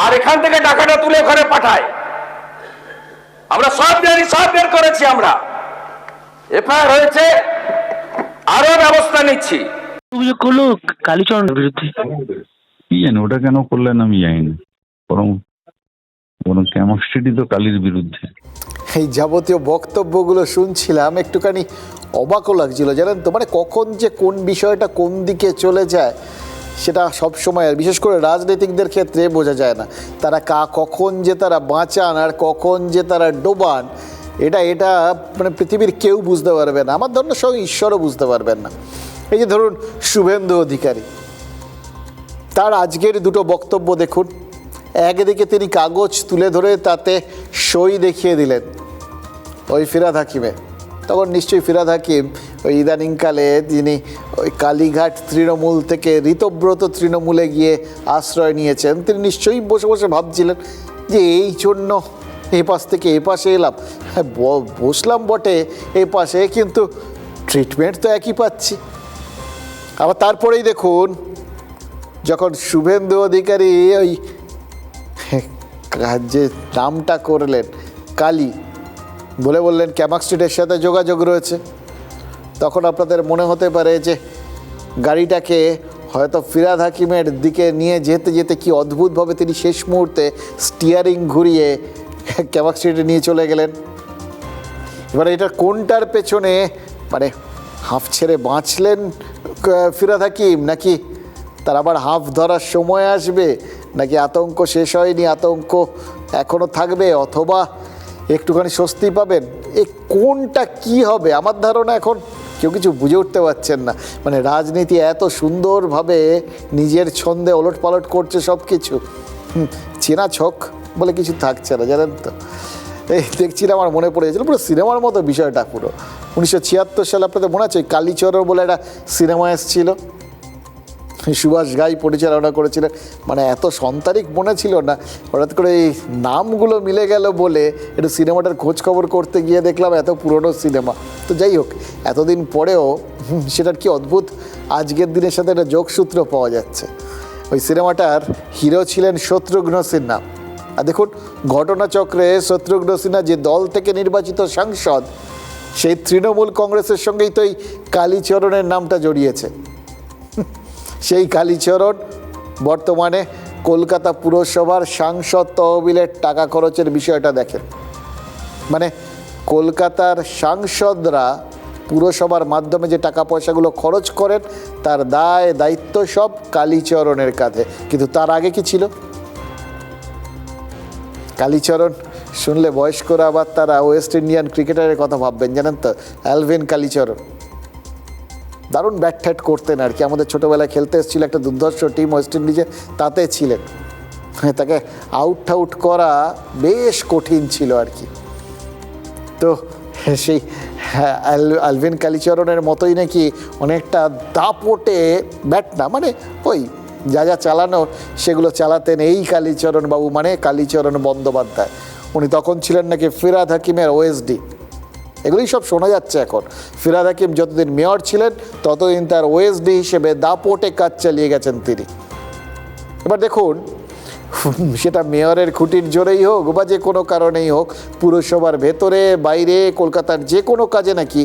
আর এখান থেকে টাকাটা তুলে ওখানে পাঠায়। আমরা সব জানি, সব বের করেছি, আমরা এফআইআর হয়েছে, আরো ব্যবস্থা নিচ্ছি। অভিযোগ করলো কালীচরণের বিরুদ্ধে। কি জানি ওটা কেন করলেন আমি জানি না, বরং বরং ক্যামাক স্ট্রিটই তো কালীর বিরুদ্ধে। এই যাবতীয় বক্তব্যগুলো শুনছিলাম, একটুখানি অবাকও লাগছিল জানেন তো, মানে কখন যে কোন বিষয়টা কোন দিকে চলে যায় সেটা সব সময়, আর বিশেষ করে রাজনীতিকদের ক্ষেত্রে বোঝা যায় না। তারা কখন যে তারা বাঁচান আর কখন যে তারা ডোবান, এটা মানে পৃথিবীর কেউ বুঝতে পারবে না। আমার ধরনের সঙ্গে ঈশ্বরও বুঝতে পারবেন না। এই যে ধরুন শুভেন্দু অধিকারী, তার আজকের দুটো বক্তব্য দেখুন। একদিকে তিনি কাগজ তুলে ধরে তাতে সই দেখিয়ে দিলেন ওই ফিরহাদ হাকিমের। তখন নিশ্চয়ই ফিরহাদ হাকিম ওই ইদানিংকালে তিনি ওই কালীঘাট তৃণমূল থেকে ঋতব্রত তৃণমূলে গিয়ে আশ্রয় নিয়েছেন, তিনি নিশ্চয়ই বসে বসে ভাবছিলেন যে এই জন্য এ পাশ থেকে এ পাশে এলাম। হ্যাঁ বসলাম বটে এ পাশে, কিন্তু ট্রিটমেন্ট তো একই পাচ্ছি। আবার তারপরেই দেখুন, যখন শুভেন্দু অধিকারী ওই যে নামটা করলেন কালী বলে বললেন ক্যামাক স্ট্রিটের সাথে যোগাযোগ রয়েছে, তখন আপনাদের মনে হতে পারে যে গাড়িটাকে হয়তো ফিরহাদ হাকিমের দিকে নিয়ে যেতে যেতে কি অদ্ভুতভাবে তিনি শেষ মুহূর্তে স্টিয়ারিং ঘুরিয়ে ক্যামাক স্ট্রিটে নিয়ে চলে গেলেন। এবার এটা কোনটার পেছনে, মানে হাঁফ ছেড়ে বাঁচলেন ফিরহাদ হাকিম, নাকি তার আবার হাঁফ ধরার সময় আসবে, নাকি আতঙ্ক শেষ হয়নি, আতঙ্ক এখনও থাকবে, অথবা একটুখানি স্বস্তি পাবেন, এ কোনটা কি হবে আমার ধারণা এখন কেউ কিছু বুঝে উঠতে পারছেন না। মানে রাজনীতি এত সুন্দরভাবে নিজের ছন্দে ওলট পালট করছে সব কিছু, চেনা ছক বলে কিছু থাকছে না জানেন তো। এই দেখছিলাম, আমার মনে পড়ে গেছিলো পুরো সিনেমার মতো বিষয়টা। পুরো 1976 সালে আপনাদের মনে আছে কালীচরণ বলে একটা সিনেমা এসেছিল, সুভাষ ঘাই পরিচালনা করেছিলেন। মানে এত সন্তানিক মনে ছিল না, হঠাৎ করে এই নামগুলো মিলে গেল বলে একটু সিনেমাটার খোঁজ খবর করতে গিয়ে দেখলাম এত পুরনো সিনেমা। তো যাই হোক, এতদিন পরেও সেটার কি অদ্ভুত আজকের দিনের সাথে একটা যোগসূত্র পাওয়া যাচ্ছে। ওই সিনেমাটার হিরো ছিলেন শত্রুঘ্ন সিনহা। আর দেখুন ঘটনাচক্রে শত্রুঘ্ন সিনহা যে দল থেকে নির্বাচিত সাংসদ, সেই তৃণমূল কংগ্রেসের সঙ্গেই তো এই কালীচরণের নামটা জড়িয়েছে। সেই কালীচরণ বর্তমানে কলকাতা পুরসভার সাংসদ তহবিলের টাকা খরচের বিষয়টা দেখেন। মানে কলকাতার সাংসদরা পুরসভার মাধ্যমে যে টাকা পয়সাগুলো খরচ করেন তার দায় দায়িত্ব সব কালীচরণের কাঁধে। কিন্তু তার আগে কি ছিল? কালীচরণ শুনলে বয়স্করা আবার তারা ওয়েস্ট ইন্ডিয়ান ক্রিকেটারের কথা ভাববেন জানেন তো, অ্যালভিন কালীচরণ। দারুণ ব্যাট ট্যাট করতেন আর কি, আমাদের ছোটোবেলায় খেলতে এসেছিল একটা দুর্ধর্ষ টিম ওয়েস্ট ইন্ডিজে, তাতে ছিলেন। তাকে আউট করা বেশ কঠিন ছিল আর কি। তো সেই অ্যালভিন কালীচরণের মতোই নাকি অনেকটা দাপটে ব্যাট না, মানে ওই যা যা চালানো সেগুলো চালাতেন এই কালীচরণ বাবু, মানে কালীচরণ বন্দ্যোপাধ্যায়। উনি তখন ছিলেন নাকি ফিরহাদ হাকিমের ওএসডি। এগুলোই সব শোনা যাচ্ছে এখন। ফিরহাদ হাকিম যতদিন মেয়র ছিলেন ততদিন তার ওএসডি হিসেবে দাপটে কাজ চালিয়ে গেছেন তিনি। এবার দেখুন সেটা মেয়রের খুঁটির জোরেই হোক বা যে কোনো কারণেই হোক, পুরসভার ভেতরে বাইরে কলকাতার যে কোনো কাজে নাকি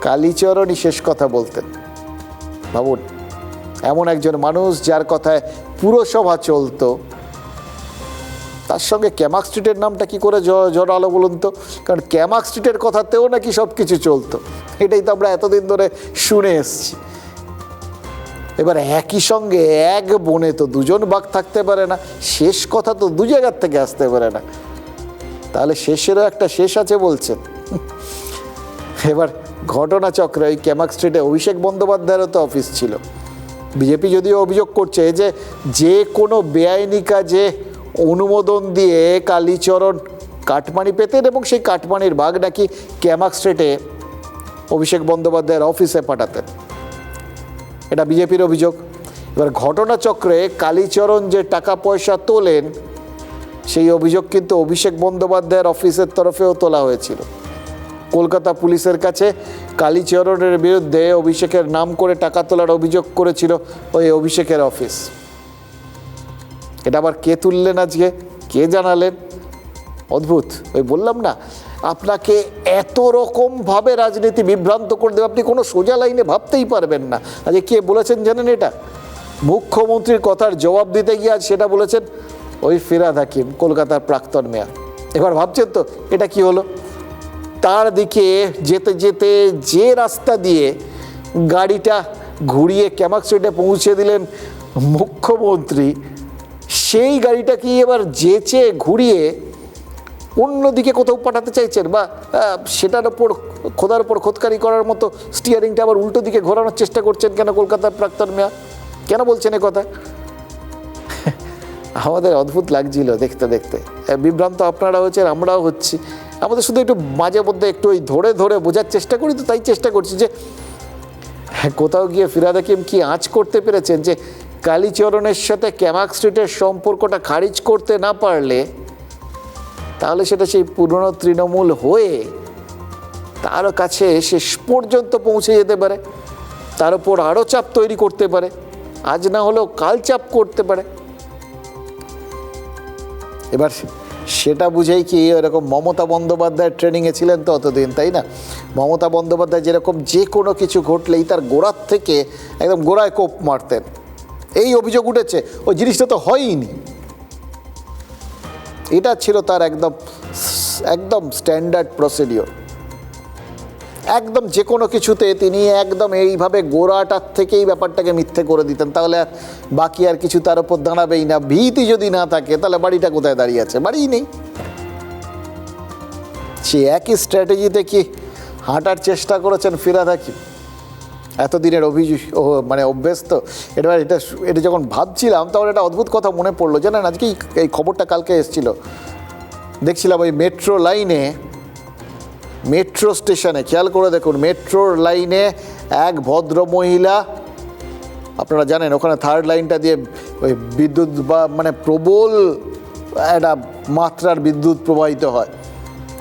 কালীচরণই শেষ কথা বলতেন। ভাবুন, এমন একজন মানুষ যার কথায় পুরসভা চলতো, তার সঙ্গে ক্যামাক স্ট্রিটের নামটা কি করে জড়ালো বলুন তো? কারণ ক্যামাক স্ট্রিটের কথাতেও নাকি সব কিছু চলতো। এটাই তো আমরা এতদিন ধরে শুনে এসছি। এবার একই সঙ্গে এক বনে তো দুজন বাঘ থাকতে পারে না, শেষ কথা তো দু জায়গার থেকে আসতে পারে না। তাহলে শেষেরও একটা শেষ আছে বলছেন। এবার ঘটনাচক্রে ওই ক্যামাক স্ট্রিটে অভিষেক বন্দ্যোপাধ্যায়েরও তো অফিস ছিল। বিজেপি যদিও অভিযোগ করছে যে কোনো বেআইনি কাজে অনুমোদন দিয়ে কালীচরণ কাটমানি পেতেন এবং সেই কাটমানির ভাগ নাকি ক্যামাক স্ট্রিটে অভিষেক বন্দ্যোপাধ্যায়ের অফিসে পাঠাতেন। এটা বিজেপির অভিযোগ। এবার ঘটনাচক্রে কালীচরণ যে টাকা পয়সা তোলেন, সেই অভিযোগ কিন্তু অভিষেক বন্দ্যোপাধ্যায়ের অফিসের তরফেও তোলা হয়েছিল। কলকাতা পুলিশের কাছে কালীচরণের বিরুদ্ধে অভিষেকের নাম করে টাকা তোলার অভিযোগ করেছিল ওই অভিষেকের অফিস। এটা আবার কে তুললেন আজকে, কে জানালেন? অদ্ভুত। ওই বললাম না, আপনাকে এত রকমভাবে রাজনীতি বিভ্রান্ত করে দেবে, আপনি কোনো সোজা লাইনে ভাবতেই পারবেন না। আজকে কে বলেছেন জানেন? এটা মুখ্যমন্ত্রীর কথার জবাব দিতে গিয়ে আজ সেটা বলেছেন ওই ফিরহাদ হাকিম, কলকাতার প্রাক্তন মেয়র। এবার ভাবছেন তো এটা কি হলো? তার দিকে যেতে যেতে যে রাস্তা দিয়ে গাড়িটা ঘুরিয়ে ক্যামাক স্ট্রিটে পৌঁছে দিলেন মুখ্যমন্ত্রী, সেই গাড়িটা কি এবার যেচে ঘুরিয়ে অন্যদিকে কোথাও পাঠাতে চাইছেন, বা সেটার ওপর খোদার ওপর খোদকারি করার মতো স্টিয়ারিংটা আবার উল্টো দিকে ঘোরানোর চেষ্টা করছেন কেন কলকাতার প্রাক্তন মেয়র? কেন বলছেন এ কথা? আমাদের অদ্ভুত লাগছিল দেখতে দেখতে। বিভ্রান্ত আপনারা হচ্ছেন, আমরাও হচ্ছি। আমাদের শুধু একটু মাঝে মধ্যে একটু ওই ধরে ধরে বোঝার চেষ্টা করি, তো তাই চেষ্টা করছি যে কোথাও গিয়ে ফিরহাদ হাকিম কি আঁচ করতে পেরেছেন যে কালীচরণের সাথে ক্যামাক স্ট্রিটের সম্পর্কটা খারিজ করতে না পারলে তাহলে সেটা সেই পুরনো তৃণমূল হয়ে তার কাছে শেষ পর্যন্ত পৌঁছে যেতে পারে, তার উপর আরও চাপ তৈরি করতে পারে, আজ না হলেও কাল চাপ করতে পারে। এবার সেটা বুঝেই কি এরকম মমতা বন্দ্যোপাধ্যায়ের ট্রেনিংয়ে ছিলেন তো অতদিন, তাই না? মমতা বন্দ্যোপাধ্যায় যেরকম যে কোনো কিছু ঘটলেই তার গোড়ার থেকে একদম গোড়ায় কোপ মারতেন। এই অভিযোগ উঠেছে, ওই জিনিসটা তো হয়ইনি, এটা ছিল তার একদম একদম স্ট্যান্ডার্ড প্রসিডিওর। একদম যে কোনো কিছুতে তিনি একদম এইভাবে গোড়াটার থেকেই ব্যাপারটাকে মিথ্যে করে দিতেন, তাহলে বাকি আর কিছু তার উপর দাঁড়াবেই না। ভীতি যদি না থাকে তাহলে বাড়িটা কোথায় দাঁড়িয়ে আছে? বাড়িই নেই। সে একই স্ট্র্যাটেজিতে কি হাঁটার চেষ্টা করেছেন ফিরহাদ হাকিম? এতদিনের অভ্যেস তো। এটা যখন ভাবছিলাম তখন একটা অদ্ভুত কথা মনে পড়লো, জানেন? আজকে এই খবরটা কালকে এসেছিল, দেখছিলাম ওই মেট্রো লাইনে, মেট্রো স্টেশনে, খেয়াল করে দেখুন, মেট্রোর লাইনে এক ভদ্র মহিলা, আপনারা জানেন ওখানে থার্ড লাইনটা দিয়ে ওই বিদ্যুৎ বা প্রবল একটা মাত্রার বিদ্যুৎ প্রবাহিত হয়,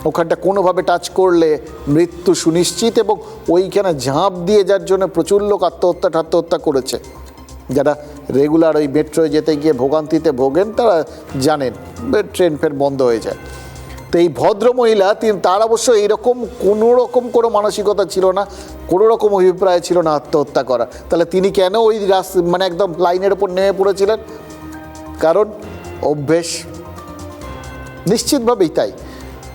ওখানটা কোনোভাবে টাচ করলে মৃত্যু সুনিশ্চিত, এবং ওইখানে ঝাঁপ দিয়ে যার জন্য প্রচুর লোক আত্মহত্যা করেছে। যারা রেগুলার ওই মেট্রোয় যেতে গিয়ে ভোগান্তিতে ভোগেন তারা জানেন, ট্রেন ফের বন্ধ হয়ে যায়। তো এই ভদ্রমহিলা তার অবশ্য এইরকম কোনো মানসিকতা ছিল না, কোনো রকম অভিপ্রায় ছিল না আত্মহত্যা করা। তাহলে তিনি কেন ওই একদম লাইনের ওপর নেমে পড়েছিলেন? কারণ অভ্যেস, নিশ্চিতভাবেই তাই।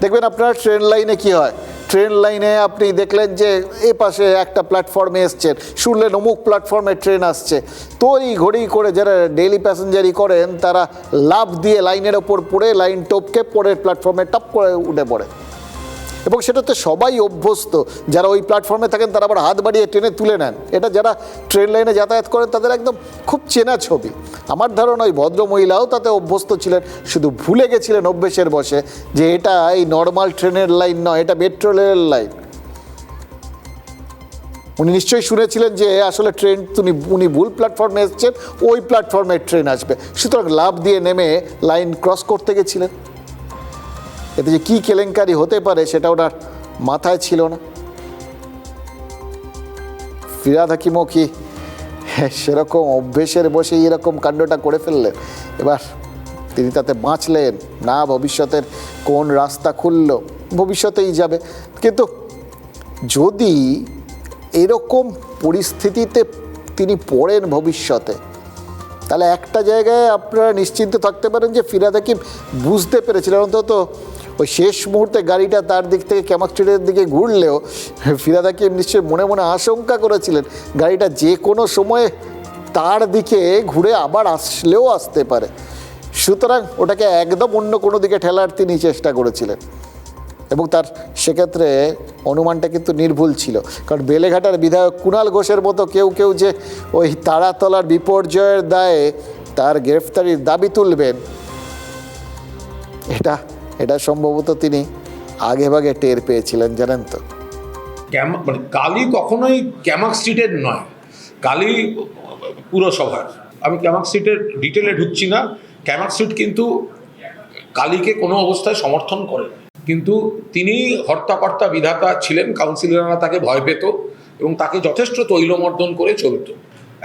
দেখবেন আপনার ট্রেন লাইনে কি হয়, ট্রেন লাইনে আপনি দেখলেন যে এ পাশে একটা প্ল্যাটফর্মে এসছেন, শুনলেন অমুক প্ল্যাটফর্মে ট্রেন আসছে, তড়ি ঘড়ি করে যারা ডেইলি প্যাসেঞ্জারি করেন তারা লাফ দিয়ে লাইনের ওপর পড়ে লাইন টপকে পরের প্ল্যাটফর্মে টপ করে উঠে পড়ে, এবং সেটাতে সবাই অভ্যস্ত। যারা ওই প্ল্যাটফর্মে থাকেন তারা আবার হাত বাড়িয়ে ট্রেনে তুলে নেন। এটা যারা ট্রেন লাইনে যাতায়াত করেন তাদের একদম খুব চেনা ছবি। আমার ধারণা ওই ভদ্রমহিলাও তাতে অভ্যস্ত ছিলেন, শুধু ভুলে গেছিলেন অভ্যেসের বসে যে এটা এই নর্মাল ট্রেনের লাইন নয়, এটা মেট্রো রেলের লাইন। উনি নিশ্চয়ই শুনেছিলেন যে আসলে ট্রেন উনি ভুল প্ল্যাটফর্মে এসেছেন, ওই প্ল্যাটফর্মে ট্রেন আসবে, সুতরাং লাফ দিয়ে নেমে লাইন ক্রস করতে গেছিলেন। এতে যে কী কেলেঙ্কারি হতে পারে সেটা ওনার মাথায় ছিল না। ফিরহাদ হাকিমও কি সেরকম অভ্যেসের বসে এরকম কাণ্ডটা করে ফেললেন? এবার তিনি তাতে বাঁচলেন না, ভবিষ্যতের কোন রাস্তা খুলল, ভবিষ্যতেই যাবে। কিন্তু যদি এরকম পরিস্থিতিতে তিনি পড়েন ভবিষ্যতে, তাহলে একটা জায়গায় আপনারা নিশ্চিন্ত থাকতে পারেন যে ফিরহাদ হাকিম বুঝতে পেরেছিলেন, অন্তত ওই শেষ মুহূর্তে গাড়িটা তার দিক থেকে ক্যামাক স্ট্রিটের দিকে ঘুরলেও ফিরহাদ হাকিম নিশ্চয়ই মনে মনে আশঙ্কা করেছিলেন গাড়িটা যে কোনো সময়ে তার দিকে ঘুরে আবার আসলেও আসতে পারে। সুতরাং ওটাকে একদম অন্য কোনো দিকে ঠেলার তিনি চেষ্টা করেছিলেন, এবং তার সেক্ষেত্রে অনুমানটা কিন্তু নির্ভুল ছিল। কারণ বেলেঘাটার বিধায়ক কুণাল ঘোষের মতো কেউ কেউ যে ওই তারাতলার বিপর্যয়ের দায়ে তার গ্রেফতারির দাবি তুলবেন, এটা সম্ভবত তিনি আগেভাগে টের পেয়েছিলেন, জানেন তো। মানে কালী কখনোই ক্যামাক স্ট্রিটের নয়, কালী পুরসভার। আমি ক্যামাক স্ট্রিটের ডিটেলে ঢুকছি না। ক্যামাক স্ট্রিট কিন্তু কালীকে কোনো অবস্থায় সমর্থন করে, কিন্তু তিনি হর্তাকর্তা বিধাতা ছিলেন। কাউন্সিলররা তাকে ভয় পেত এবং তাকে যথেষ্ট তৈলমর্দন করে চলত।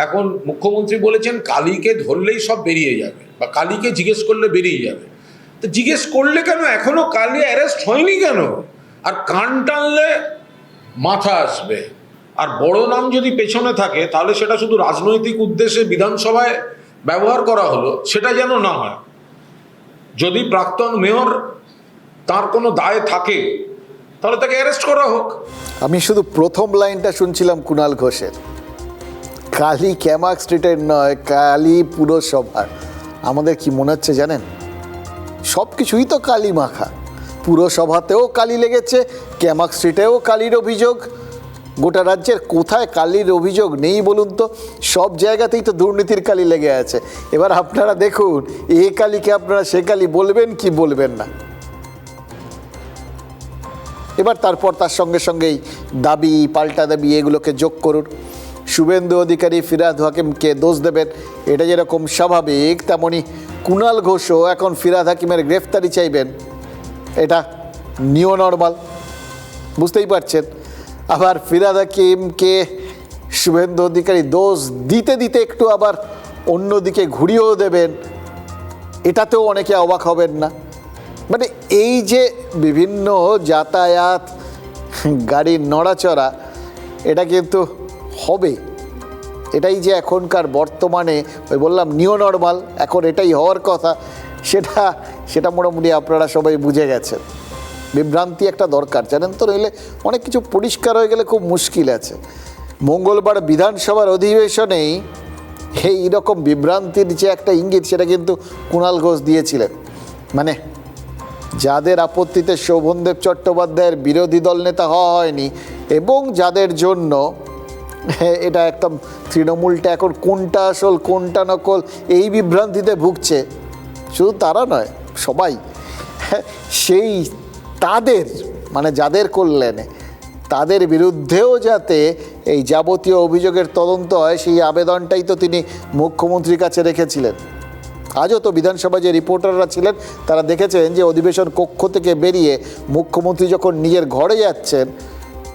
এখন মুখ্যমন্ত্রী বলেছেন কালীকে ধরলেই সব বেরিয়ে যাবে, বা কালীকে জিজ্ঞেস করলে বেরিয়ে যাবে। তো জিজ্ঞেস করলে কেন? এখনো কালী অ্যারেস্ট হয়নি কেন? আর কান টানলে মাথা আসবে। আর বড় নাম যদি পেছনে থাকে তাহলে সেটা শুধু রাজনৈতিক উদ্দেশ্যে বিধানসভায় ব্যবহার করা হলো, সেটা যেন না হয়। যদি প্রাক্তন মেয়র তার কোনো দায় থাকে তাহলে তাকে অ্যারেস্ট করা হোক। আমি শুধু প্রথম লাইনটা শুনছিলাম কুণাল ঘোষের, কালী ক্যামাক স্ট্রিটের নয়, কালী পুরসভার। আমাদের কি মনে হচ্ছে জানেন, সব কিছুই তো কালী মাখা। পুরসভাতেও কালি লেগেছে, ক্যামাক স্ট্রিটেও কালির অভিযোগ। গোটা রাজ্যের কোথায় কালির অভিযোগ নেই বলুন তো? সব জায়গাতেই তো দুর্নীতির কালি লেগে আছে। এবার আপনারা দেখুন, এ কালীকে আপনারা সে কালী বলবেন কি বলবেন না। এবার তারপর তার সঙ্গে সঙ্গেই দাবি, পাল্টা দাবি, এগুলোকে যোগ করুন। শুভেন্দু অধিকারী ফিরহাদ হাকিমকে দোষ দেবেন, এটা যেরকম স্বাভাবিক, তেমনি কুণাল ঘোষও এখন ফিরহাদ হাকিমের গ্রেফতারি চাইবেন। এটা নিউ নর্মাল, বুঝতেই পারছেন। আবার ফিরহাদ হাকিমকে শুভেন্দু অধিকারী দোষ দিতে দিতে একটু আবার অন্যদিকে ঘুরিয়েও দেবেন, এটাতেও অনেকে অবাক হবেন না। মানে এই যে বিভিন্ন যাতায়াত, গাড়ির নড়াচড়া, এটা কিন্তু হবে। এটাই যে এখনকার বর্তমানে ওই বললাম নিউ নর্মাল, এখন এটাই হওয়ার কথা, সেটা মোটামুটি আপনারা সবাই বুঝে গেছেন। বিভ্রান্তি একটা দরকার, জানেন তো, নইলে অনেক কিছু পরিষ্কার হয়ে গেলে খুব মুশকিল আছে। মঙ্গলবার বিধানসভার অধিবেশনেই এইরকম বিভ্রান্তির যে একটা ইঙ্গিত, সেটা কিন্তু কুণাল ঘোষ দিয়েছিলেন। মানে যাদের আপত্তিতে শোভনদেব চট্টোপাধ্যায়ের বিরোধী দল নেতা হওয়া হয়নি, এবং যাদের জন্য এটা একদম তৃণমূলটা এখন কোনটা আসল কোনটা নকল এই বিভ্রান্তিতে ভুগছে, শুধু তারা নয়, সবাই। সেই তাদের, মানে যাদের কল্যাণে, তাদের বিরুদ্ধেও যাতে এই যাবতীয় অভিযোগের তদন্ত হয়, সেই আবেদনটাই তো তিনি মুখ্যমন্ত্রীর কাছে রেখেছিলেন। আজও তো বিধানসভায় যে রিপোর্টাররা ছিলেন তারা দেখেছেন যে অধিবেশন কক্ষ থেকে বেরিয়ে মুখ্যমন্ত্রী যখন নিজের ঘরে যাচ্ছেন,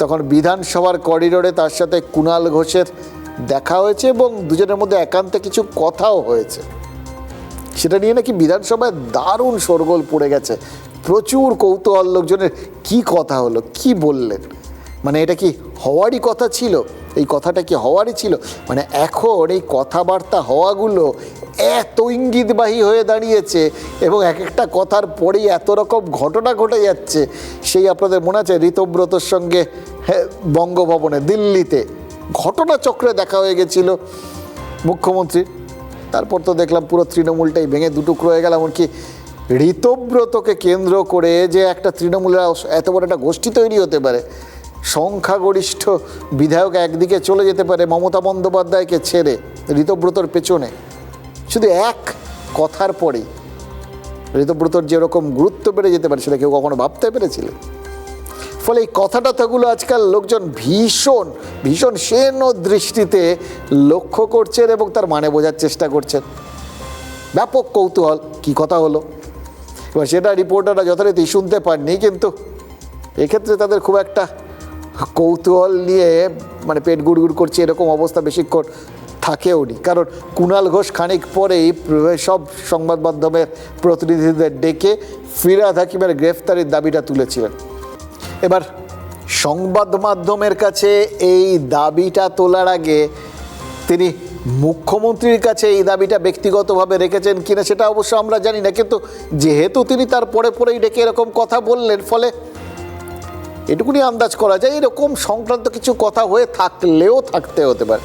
তখন বিধানসভার করিডোরে তার সাথে কুণাল ঘোষের দেখা হয়েছে এবং দুজনের মধ্যে একান্তে কিছু কথাও হয়েছে। সেটা নিয়ে নাকি বিধানসভায় দারুণ শোরগোল পড়ে গেছে, প্রচুর কৌতূহল লোকজনের। কি কথা হলো, কি বললেন, মানে এটা কি হওয়ারই কথা ছিল? এই কথাটা কি হওয়ারই ছিল? মানে এখন এই কথাবার্তা হওয়াগুলো এত ইঙ্গিতবাহী হয়ে দাঁড়িয়েছে এবং এক একটা কথার পরেই এত রকম ঘটনা ঘটে যাচ্ছে। সেই আপনাদের মনে আছে ঋতব্রতর সঙ্গে বঙ্গভবনে দিল্লিতে ঘটনাচক্রে দেখা হয়ে গেছিল মুখ্যমন্ত্রীর। তারপর তো দেখলাম পুরো তৃণমূলটাই ভেঙে দুটুকরো হয়ে গেল। এমনকি ঋতব্রতকে কেন্দ্র করে যে একটা তৃণমূলের এত বড় একটা গোষ্ঠী তৈরি হতে পারে, সংখ্যাগরিষ্ঠ বিধায়ক একদিকে চলে যেতে পারে মমতা বন্দ্যোপাধ্যায়কে ছেড়ে ঋতব্রতর পেছনে, শুধু এক কথার পরেই ঋতব্রতর যেরকম গুরুত্ব বেড়ে যেতে পারে সেটা কেউ কখনো ভাবতে পেরেছিলেন? ফলে এই কথাটাগুলো আজকাল লোকজন ভীষণ ভীষণ সেন দৃষ্টিতে লক্ষ্য করছেন এবং তার মানে বোঝার চেষ্টা করছেন। ব্যাপক কৌতূহল, কি কথা হলো। এবার সেটা রিপোর্টাররা যথারীতি শুনতে পাননি, কিন্তু এক্ষেত্রে তাদের খুব একটা কৌতূহল নিয়ে মানে পেট গুড়গুড় করছে এরকম অবস্থা বেশিক্ষণ থাকেও নি, কারণ কুণাল ঘোষ খানিক পরেই সব সংবাদ মাধ্যমের প্রতিনিধিদের ডেকে ফিরহাদ হাকিমের গ্রেফতারির দাবিটা তুলেছিলেন। এবার সংবাদ মাধ্যমের কাছে এই দাবিটা তোলার আগে তিনি মুখ্যমন্ত্রীর কাছে এই দাবিটা ব্যক্তিগতভাবে রেখেছেন কিনা সেটা অবশ্য আমরা জানি না, কিন্তু যেহেতু তিনি তার পরেই ডেকে এরকম কথা বললেন, ফলে এটুকুনি আন্দাজ করা যায় এরকম সংক্রান্ত কিছু কথা হয়ে থাকলেও থাকতে হতে পারে।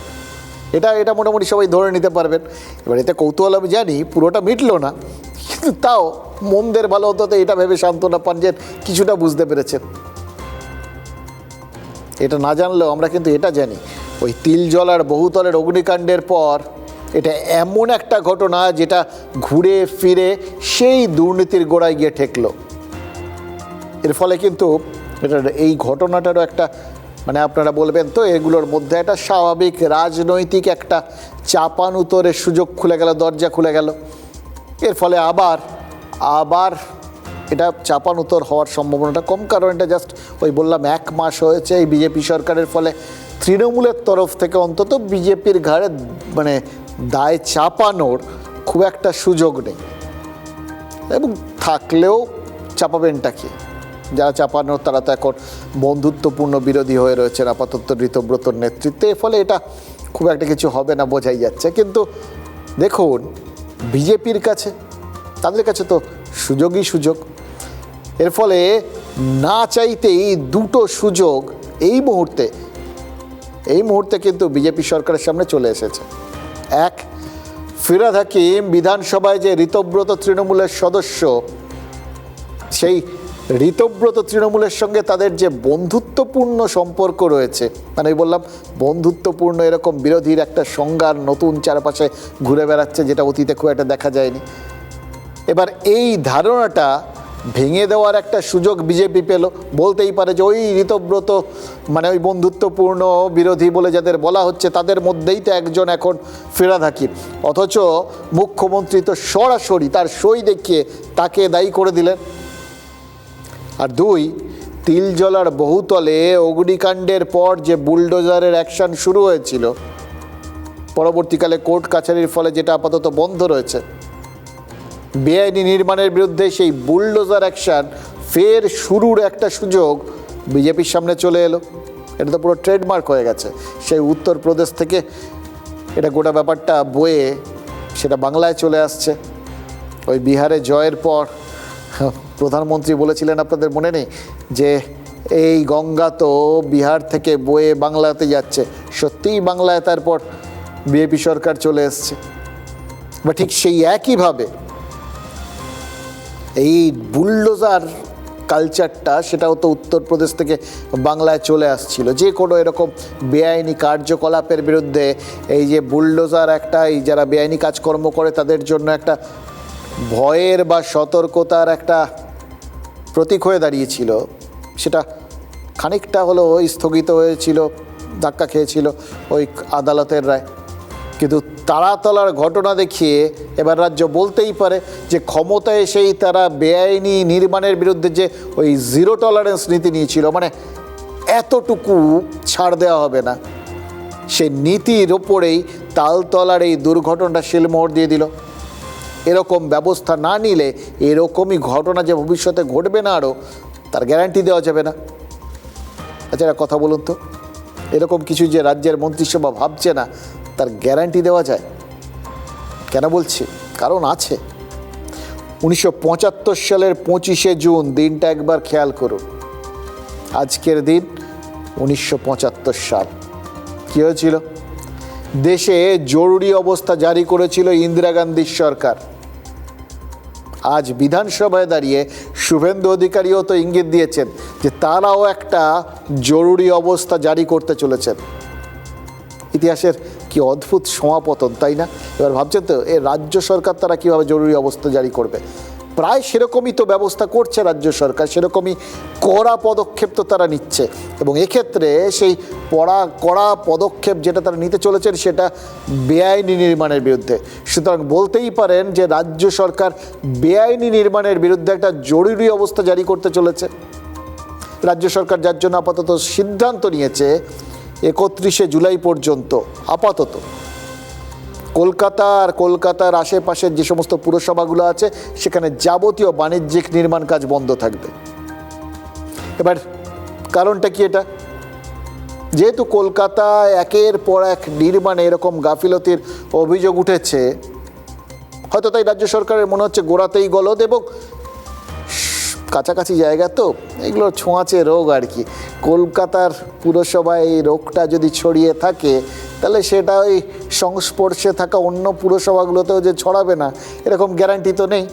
এটা মোটামুটি সবাই ধরে নিতে পারবেন। এবার এতে কৌতূহল আমি জানি পুরোটা মিটলো না, কিন্তু তাও মন্দের ভালো হতো এটা ভেবে সান্ত্বনা পান যে কিছুটা বুঝতে পেরেছেন। এটা না জানলেও আমরা কিন্তু এটা জানি, ওই তিলজলার বহুতলের অগ্নিকাণ্ডের পর এটা এমন একটা ঘটনা যেটা ঘুরে ফিরে সেই দুর্নীতির গোড়ায় গিয়ে ঠেকলো। এর ফলে কিন্তু এটা এই ঘটনাটারও একটা মানে আপনারা বলবেন তো এগুলোর মধ্যে একটা স্বাভাবিক রাজনৈতিক একটা চাপানুতরের সুযোগ খুলে গেল, দরজা খুলে গেল। এর ফলে আবার এটা চাপানুতর হওয়ার সম্ভাবনাটা কম, কারণ এটা জাস্ট ওই বললাম 1 মাস হয়েছে এই বিজেপি সরকারের, ফলে তৃণমূলের তরফ থেকে অন্তত বিজেপির ঘাড়ে মানে দায় চাপানোর খুব একটা সুযোগ নেই, এবং থাকলেও চাপাবেনটা কি? যারা চাপানোর তারা তো এখন বন্ধুত্বপূর্ণ বিরোধী হয়ে রয়েছেন আপাতত ঋতব্রতর নেতৃত্বে, ফলে এটা খুব একটা কিছু হবে না বোঝাই যাচ্ছে। কিন্তু দেখুন বিজেপির কাছে, তাদের কাছে তো সুযোগই সুযোগ। এর ফলে না চাইতেই দুটো সুযোগ এই মুহূর্তে কিন্তু বিজেপি সরকারের সামনে চলে এসেছে। এক, ফিরহাদ হাকিম বিধানসভায় যে ঋতব্রত তৃণমূলের সদস্য, সেই ঋতব্রত তৃণমূলের সঙ্গে তাদের যে বন্ধুত্বপূর্ণ সম্পর্ক রয়েছে, মানে আমি বললাম বন্ধুত্বপূর্ণ, এরকম বিরোধীর একটা সংজ্ঞার নতুন চারপাশে ঘুরে বেড়াচ্ছে যেটা অতীতে খুব একটা দেখা যায়নি। এবার এই ধারণাটা ভেঙে দেওয়ার একটা সুযোগ বিজেপি পেল। বলতেই পারে যে ওই ঋতব্রত মানে ওই বন্ধুত্বপূর্ণ বিরোধী বলে যাদের বলা হচ্ছে তাদের মধ্যেই তো একজন এখন ফিরহাদ হাকিম, অথচ মুখ্যমন্ত্রী তো সরাসরি তার সই দেখিয়ে তাকে দায়ী করে দিলেন। আর 2, তিলজলার বহুতলে অগ্নিকাণ্ডের পর যে বুলডোজারের অ্যাকশন শুরু হয়েছিল, পরবর্তীকালে কোর্ট কাছারির ফলে যেটা আপাতত বন্ধ রয়েছে, বেআইনি নির্মাণের বিরুদ্ধে সেই বুলডোজার অ্যাকশন ফের শুরুর একটা সুযোগ বিজেপির সামনে চলে এলো। এটা তো পুরো ট্রেডমার্ক হয়ে গেছে, সেই উত্তরপ্রদেশ থেকে এটা গোটা ব্যাপারটা বয়ে সেটা বাংলায় চলে আসছে। ওই বিহারে জয়ের পর প্রধানমন্ত্রী বলেছিলেন, আপনাদের মনে নেই, যে এই গঙ্গা তো বিহার থেকে বয়ে বাংলাতে যাচ্ছে। সত্যিই বাংলায় তারপর বিজেপি সরকার চলে এসছে। বা ঠিক সেই একইভাবে এই বুলডোজার কালচারটা সেটাও তো উত্তরপ্রদেশ থেকে বাংলায় চলে আসছিল। যে কোনো এরকম বেআইনি কার্যকলাপের বিরুদ্ধে এই যে বুলডোজার একটা, এই যারা বেআইনি কাজকর্ম করে তাদের জন্য একটা ভয়ের বা সতর্কতার একটা প্রতীক হয়ে দাঁড়িয়েছিল। সেটা খানিকটা হলেও স্থগিত হয়েছিল, ধাক্কা খেয়েছিল ওই আদালতের রায়। কিন্তু তারাতলার ঘটনা দেখিয়ে এবার রাজ্য বলতেই পারে যে ক্ষমতায় এসেই তারা বেআইনি নির্মাণের বিরুদ্ধে যে ওই 0 টলারেন্স নীতি নিয়েছিল, মানে এতটুকু ছাড় দেওয়া হবে না, সে নীতির ওপরেই তালতলার এই দুর্ঘটনাটা শিলমোহর দিয়ে দিল। এরকম ব্যবস্থা না নিলে এরকমই ঘটনা যে ভবিষ্যতে ঘটবে না আরও, তার গ্যারান্টি দেওয়া যাবে না। আচ্ছা কথা বলুন তো, এরকম কিছু যে রাজ্যের মন্ত্রিসভা ভাবছে না তার গ্যারান্টি দেওয়া যায়? কেন বলছি? কারণ আছে। 1975 সালের 25শে জুন দিনটা একবার খেয়াল করুন। আজকের দিন 1975 সাল। কী হয়েছিল? দেশে জরুরি অবস্থা জারি করেছিল ইন্দিরা গান্ধীর সরকার। আজ বিধানসভায় দাঁড়িয়ে শুভেন্দু অধিকারীও তো ইঙ্গিত দিয়েছেন যে তারাও একটা জরুরি অবস্থা জারি করতে চলেছেন। ইতিহাসের কি অদ্ভুত সমাপতন, তাই না? এবার ভাবছেন তো এই রাজ্য সরকার তারা কীভাবে জরুরি অবস্থা জারি করবে। প্রায় সেরকমই তো ব্যবস্থা করছে রাজ্য সরকার, সেরকমই কড়া পদক্ষেপ তো তারা নিচ্ছে। এবং এক্ষেত্রে সেই কড়া পদক্ষেপ যেটা তারা নিতে চলেছেন সেটা বেআইনি নির্মাণের বিরুদ্ধে। সুতরাং বলতেই পারেন যে রাজ্য সরকার বেআইনি নির্মাণের বিরুদ্ধে একটা জরুরি অবস্থা জারি করতে চলেছে। রাজ্য সরকার যার জন্য আপাতত সিদ্ধান্ত নিয়েছে 31শে জুলাই পর্যন্ত আপাতত কলকাতা আর কলকাতার আশেপাশের যে সমস্ত পুরসভাগুলো আছে সেখানে যাবতীয় বাণিজ্যিক নির্মাণ কাজ বন্ধ থাকবে। এবার কারণটা কি এটা? যেহেতু কলকাতায় একের পর এক নির্মাণে এরকম গাফিলতির অভিযোগ উঠেছে, হয়তো তাই রাজ্য সরকারের মনে হচ্ছে গোড়াতেই গলদ, এবং কাছাকাছি জায়গা তো এগুলো ছোঁয়াচে রোগ আর কি। কলকাতার পুরসভায় এই রোগটা যদি ছড়িয়ে থাকে তাহলে সেটা ওই সংস্পর্শে থাকা অন্য পুরসভাগুলোতেও যে ছড়াবে না এরকম গ্যারান্টি তো নেই।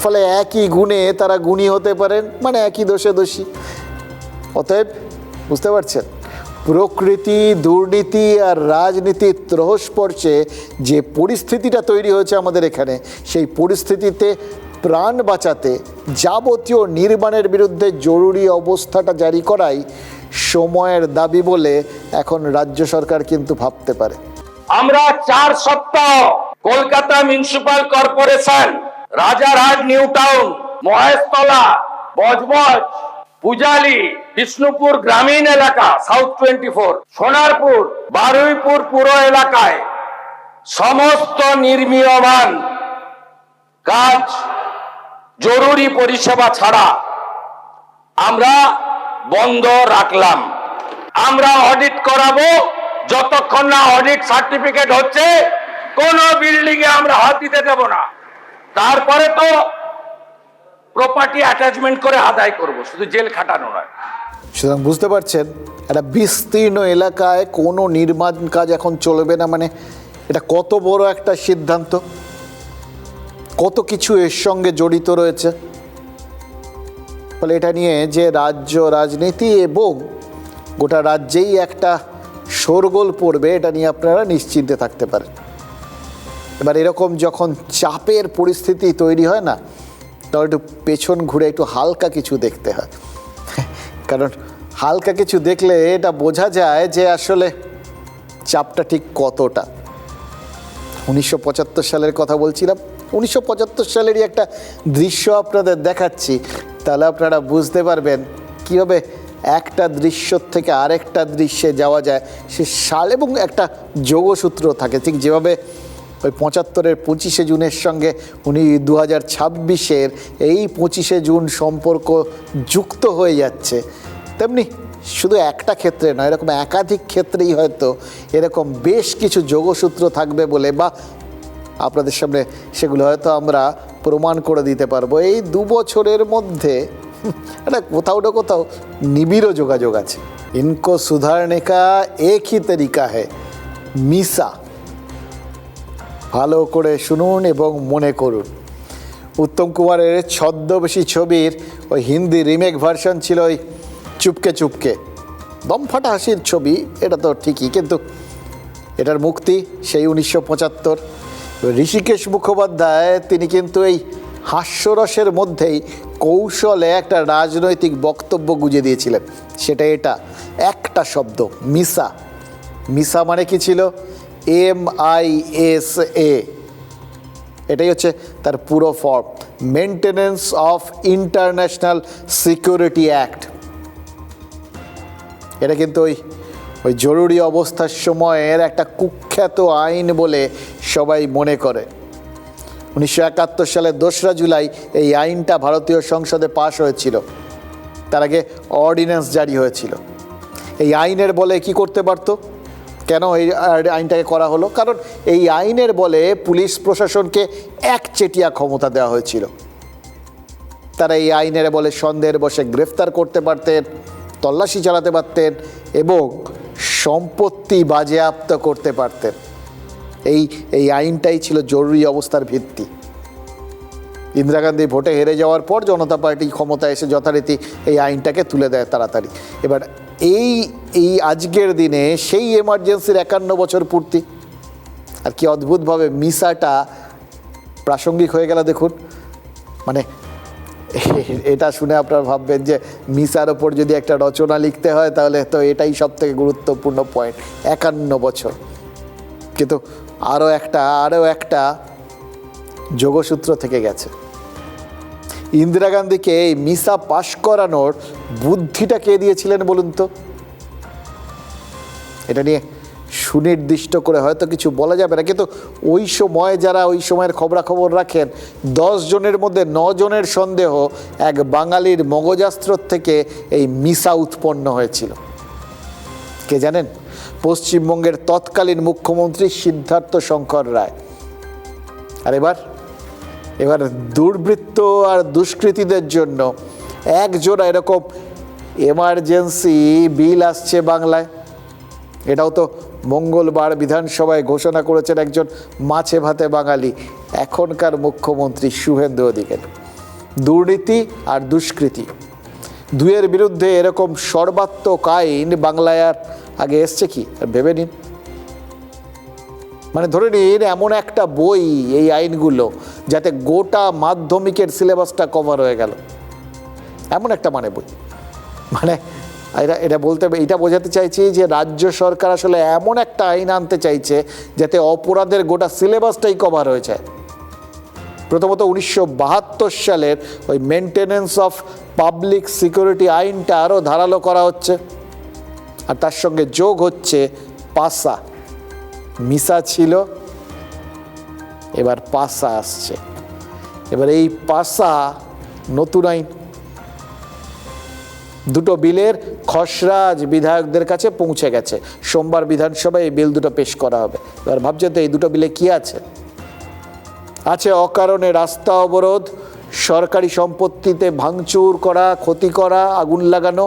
ফলে একই গুণে তারা গুণী হতে পারেন, মানে একই দোষে দোষী। অতএব বুঝতে পারছেন, প্রকৃতি, দুর্নীতি আর রাজনীতির রহস্পর্শে যে পরিস্থিতিটা তৈরি হয়েছে আমাদের এখানে, সেই পরিস্থিতিতে প্রাণ বাঁচাতে যাবতীয় নির্মাণের বিরুদ্ধে জরুরি অবস্থাটা জারি করাই সময়ের দাবি বলে এখন রাজ্য সরকার কিন্তু ভাবতে পারে। আমরা 4 সপ্তাহ Kolkata municipal corporation, Rajarhat new town, Maheshtala, Budge Budge, Pujali, Bishnupur গ্রামীণ এলাকা, সাউথ 24, সোনারপুর, বারুইপুর পুর এলাকায় সমস্ত নির্মীয়মান কাজ জরুরি পরিষেবা ছাড়া আমরা বন্ধ রাখলাম। আমরা অডিট করাবো, যতক্ষণ না অডিট সার্টিফিকেট হচ্ছে কোন বিল্ডিং এ আমরা হাত দিতে দেব না। তারপরে তো প্রপার্টি অ্যাটাচমেন্ট করে আদায় করব, শুধু জেল খাটানো নয়। সুতরাং বুঝতে পারছেন, একটা বিস্তীর্ণ এলাকায় কোনো নির্মাণ কাজ এখন চলবে না, মানে এটা কত বড় একটা সিদ্ধান্ত, কত কিছু এর সঙ্গে জড়িত রয়েছে। ফলে এটা নিয়ে যে রাজ্য রাজনীতি এবং গোটা রাজ্যেই একটা শোরগোল পড়বে, এটা নিয়ে আপনারা নিশ্চিন্তে থাকতে পারেন। এবার এরকম যখন চাপের পরিস্থিতি তৈরি হয় না, তখন একটু পেছন ঘুরে একটু হালকা কিছু দেখতে হয়, কারণ হালকা কিছু দেখলে এটা বোঝা যায় যে আসলে চাপটা ঠিক কতটা। 1975 সালের কথা বলছিলাম, 1975 সালেরই একটা দৃশ্য আপনাদের দেখাচ্ছি, তাহলে আপনারা বুঝতে পারবেন কীভাবে একটা দৃশ্য থেকে আরেকটা দৃশ্যে যাওয়া যায়। সে সাল এবং একটা যোগসূত্র থাকে, ঠিক যেভাবে ওই 75-এর 25শে জুনের সঙ্গে উনি 2026-এর এই 25শে জুন সম্পর্ক যুক্ত হয়ে যাচ্ছে, তেমনি শুধু একটা ক্ষেত্রে নয়, এরকম একাধিক ক্ষেত্রেই হয়তো এরকম বেশ কিছু যোগসূত্র থাকবে বলে, বা আপনাদের সামনে সেগুলো হয়তো আমরা প্রমাণ করে দিতে পারবো। এই 2 বছরের মধ্যে একটা কোথাও না কোথাও নিবিড় যোগাযোগ আছে। ইনকো সুধারনে কা এক হি তরিকা হ্যায়, মিসা। ভালো করে শুনুন এবং মনে করুন। উত্তম কুমারের ছদ্মবেশী ছবির ওই হিন্দি রিমেক ভার্সন ছিল ওই চুপকে চুপকে, দমফাটা হাসির ছবি, এটা তো ঠিকই, কিন্তু এটার মুক্তি সেই 1975। ঋষিকেশ মুখোপাধ্যায় তিনি কিন্তু এই হাস্যরসের মধ্যেই কৌশলে একটা রাজনৈতিক বক্তব্য গুঁজে দিয়েছিলেন, সেটা এটা একটা শব্দ, মিসা। মিসা মানে কি ছিল? MISA, এটাই হচ্ছে তার পুরো form, maintenance of international security act. এটা কিন্তু ওই জরুরি অবস্থার সময়ের একটা কুখ্যাত আইন বলে সবাই মনে করে। 1971 সালের 2রা জুলাই এই আইনটা ভারতীয় সংসদে পাশ হয়েছিল, তার আগে অর্ডিন্যান্স জারি হয়েছিল। এই আইনের বলে কি করতে পারতো? কেন এই আইনটাকে করা হলো? কারণ এই আইনের বলে পুলিশ প্রশাসনকে একচেটিয়া ক্ষমতা দেওয়া হয়েছিল। তারা এই আইনের বলে সন্দেহের বশে গ্রেফতার করতে পারতেন, তল্লাশি চালাতে পারতেন এবং সম্পত্তি বাজেয়াপ্ত করতে পারতেন। এই আইনটাই ছিল জরুরি অবস্থার ভিত্তি। ইন্দিরা গান্ধী ভোটে হেরে যাওয়ার পর জনতা পার্টি ক্ষমতায় এসে যথারীতি এই আইনটাকে তুলে দেয় তাড়াতাড়ি। এবার এই আজকের দিনে সেই এমার্জেন্সির 51 বছর পূর্তি, আর কি অদ্ভুতভাবে মিসাটা প্রাসঙ্গিক হয়ে গেল দেখুন। মানে এটা শুনে আপনারা ভাববেন যে মিসার ওপর যদি একটা রচনা লিখতে হয় তাহলে তো এটাই সবথেকে গুরুত্বপূর্ণ পয়েন্ট, 51 বছর। কিন্তু আরও একটা যোগসূত্র থেকে গেছে। ইন্দিরা গান্ধীকে এই মিসা পাশ করানোর বুদ্ধিটা কে দিয়েছিলেন বলুন তো? এটা নিয়ে সুনির্দিষ্ট করে হয়তো কিছু বলা যাবে না, কিন্তু ওই সময় যারা ওই সময়ের খবরাখবর রাখেন 10 জনের মধ্যে 9 জনের সন্দেহ এক বাঙালির মগজাস্ত্র থেকে এই মিসা উৎপন্ন হয়েছিল। কে জানেন? পশ্চিমবঙ্গের তৎকালীন মুখ্যমন্ত্রী সিদ্ধার্থ শঙ্কর রায়। আর এবার দুর্বৃত্ত আর দুষ্কৃতীদের জন্য একজোড়া এরকম এমার্জেন্সি বিল আসছে বাংলায়। এটাও তো মঙ্গলবার বিধানসভায় ঘোষণা করেছেন একজন মাছে ভাতে বাঙালি, এখনকার মুখ্যমন্ত্রী শুভেন্দু অধিকারী। দুর্নীতি আর দুষ্কৃতি দুয়ের বিরুদ্ধে এরকম সর্বাত্মক আইন বাংলায় আর আগে এসছে কি? আর ভেবে নিন, মানে ধরে নিন এমন একটা বই, এই আইনগুলো যাতে গোটা মাধ্যমিকের সিলেবাসটা কভার হয়ে গেল, এমন একটা মানে বই। মানে এটা বোঝাতে চাইছি যে রাজ্য সরকার আসলে এমন একটা আইন আনতে চাইছে যাতে অপরাধের গোটা সিলেবাসটাই কভার হয়ে যায়। প্রথমত 1972 সালের ওই মেনটেনেন্স অফ পাবলিক সিকিউরিটি আইনটা আরও ধারালো করা হচ্ছে, আর তার সঙ্গে যোগ হচ্ছে পাসা। মিসা ছিল, এবার পাসা আসছে। এবার এই পাসা নতুন আইন, দুটো বিলের খসড়া আজ বিধায়কদের কাছে পৌঁছে গেছে। সোমবার বিধানসভায় এই বিল দুটো পেশ করা হবে। এবার ভাবছেন তো এই দুটো বিলে কি আছে? আছে অকারণে রাস্তা অবরোধ, সরকারি সম্পত্তিতে ভাঙচুর করা, ক্ষতি করা, আগুন লাগানো,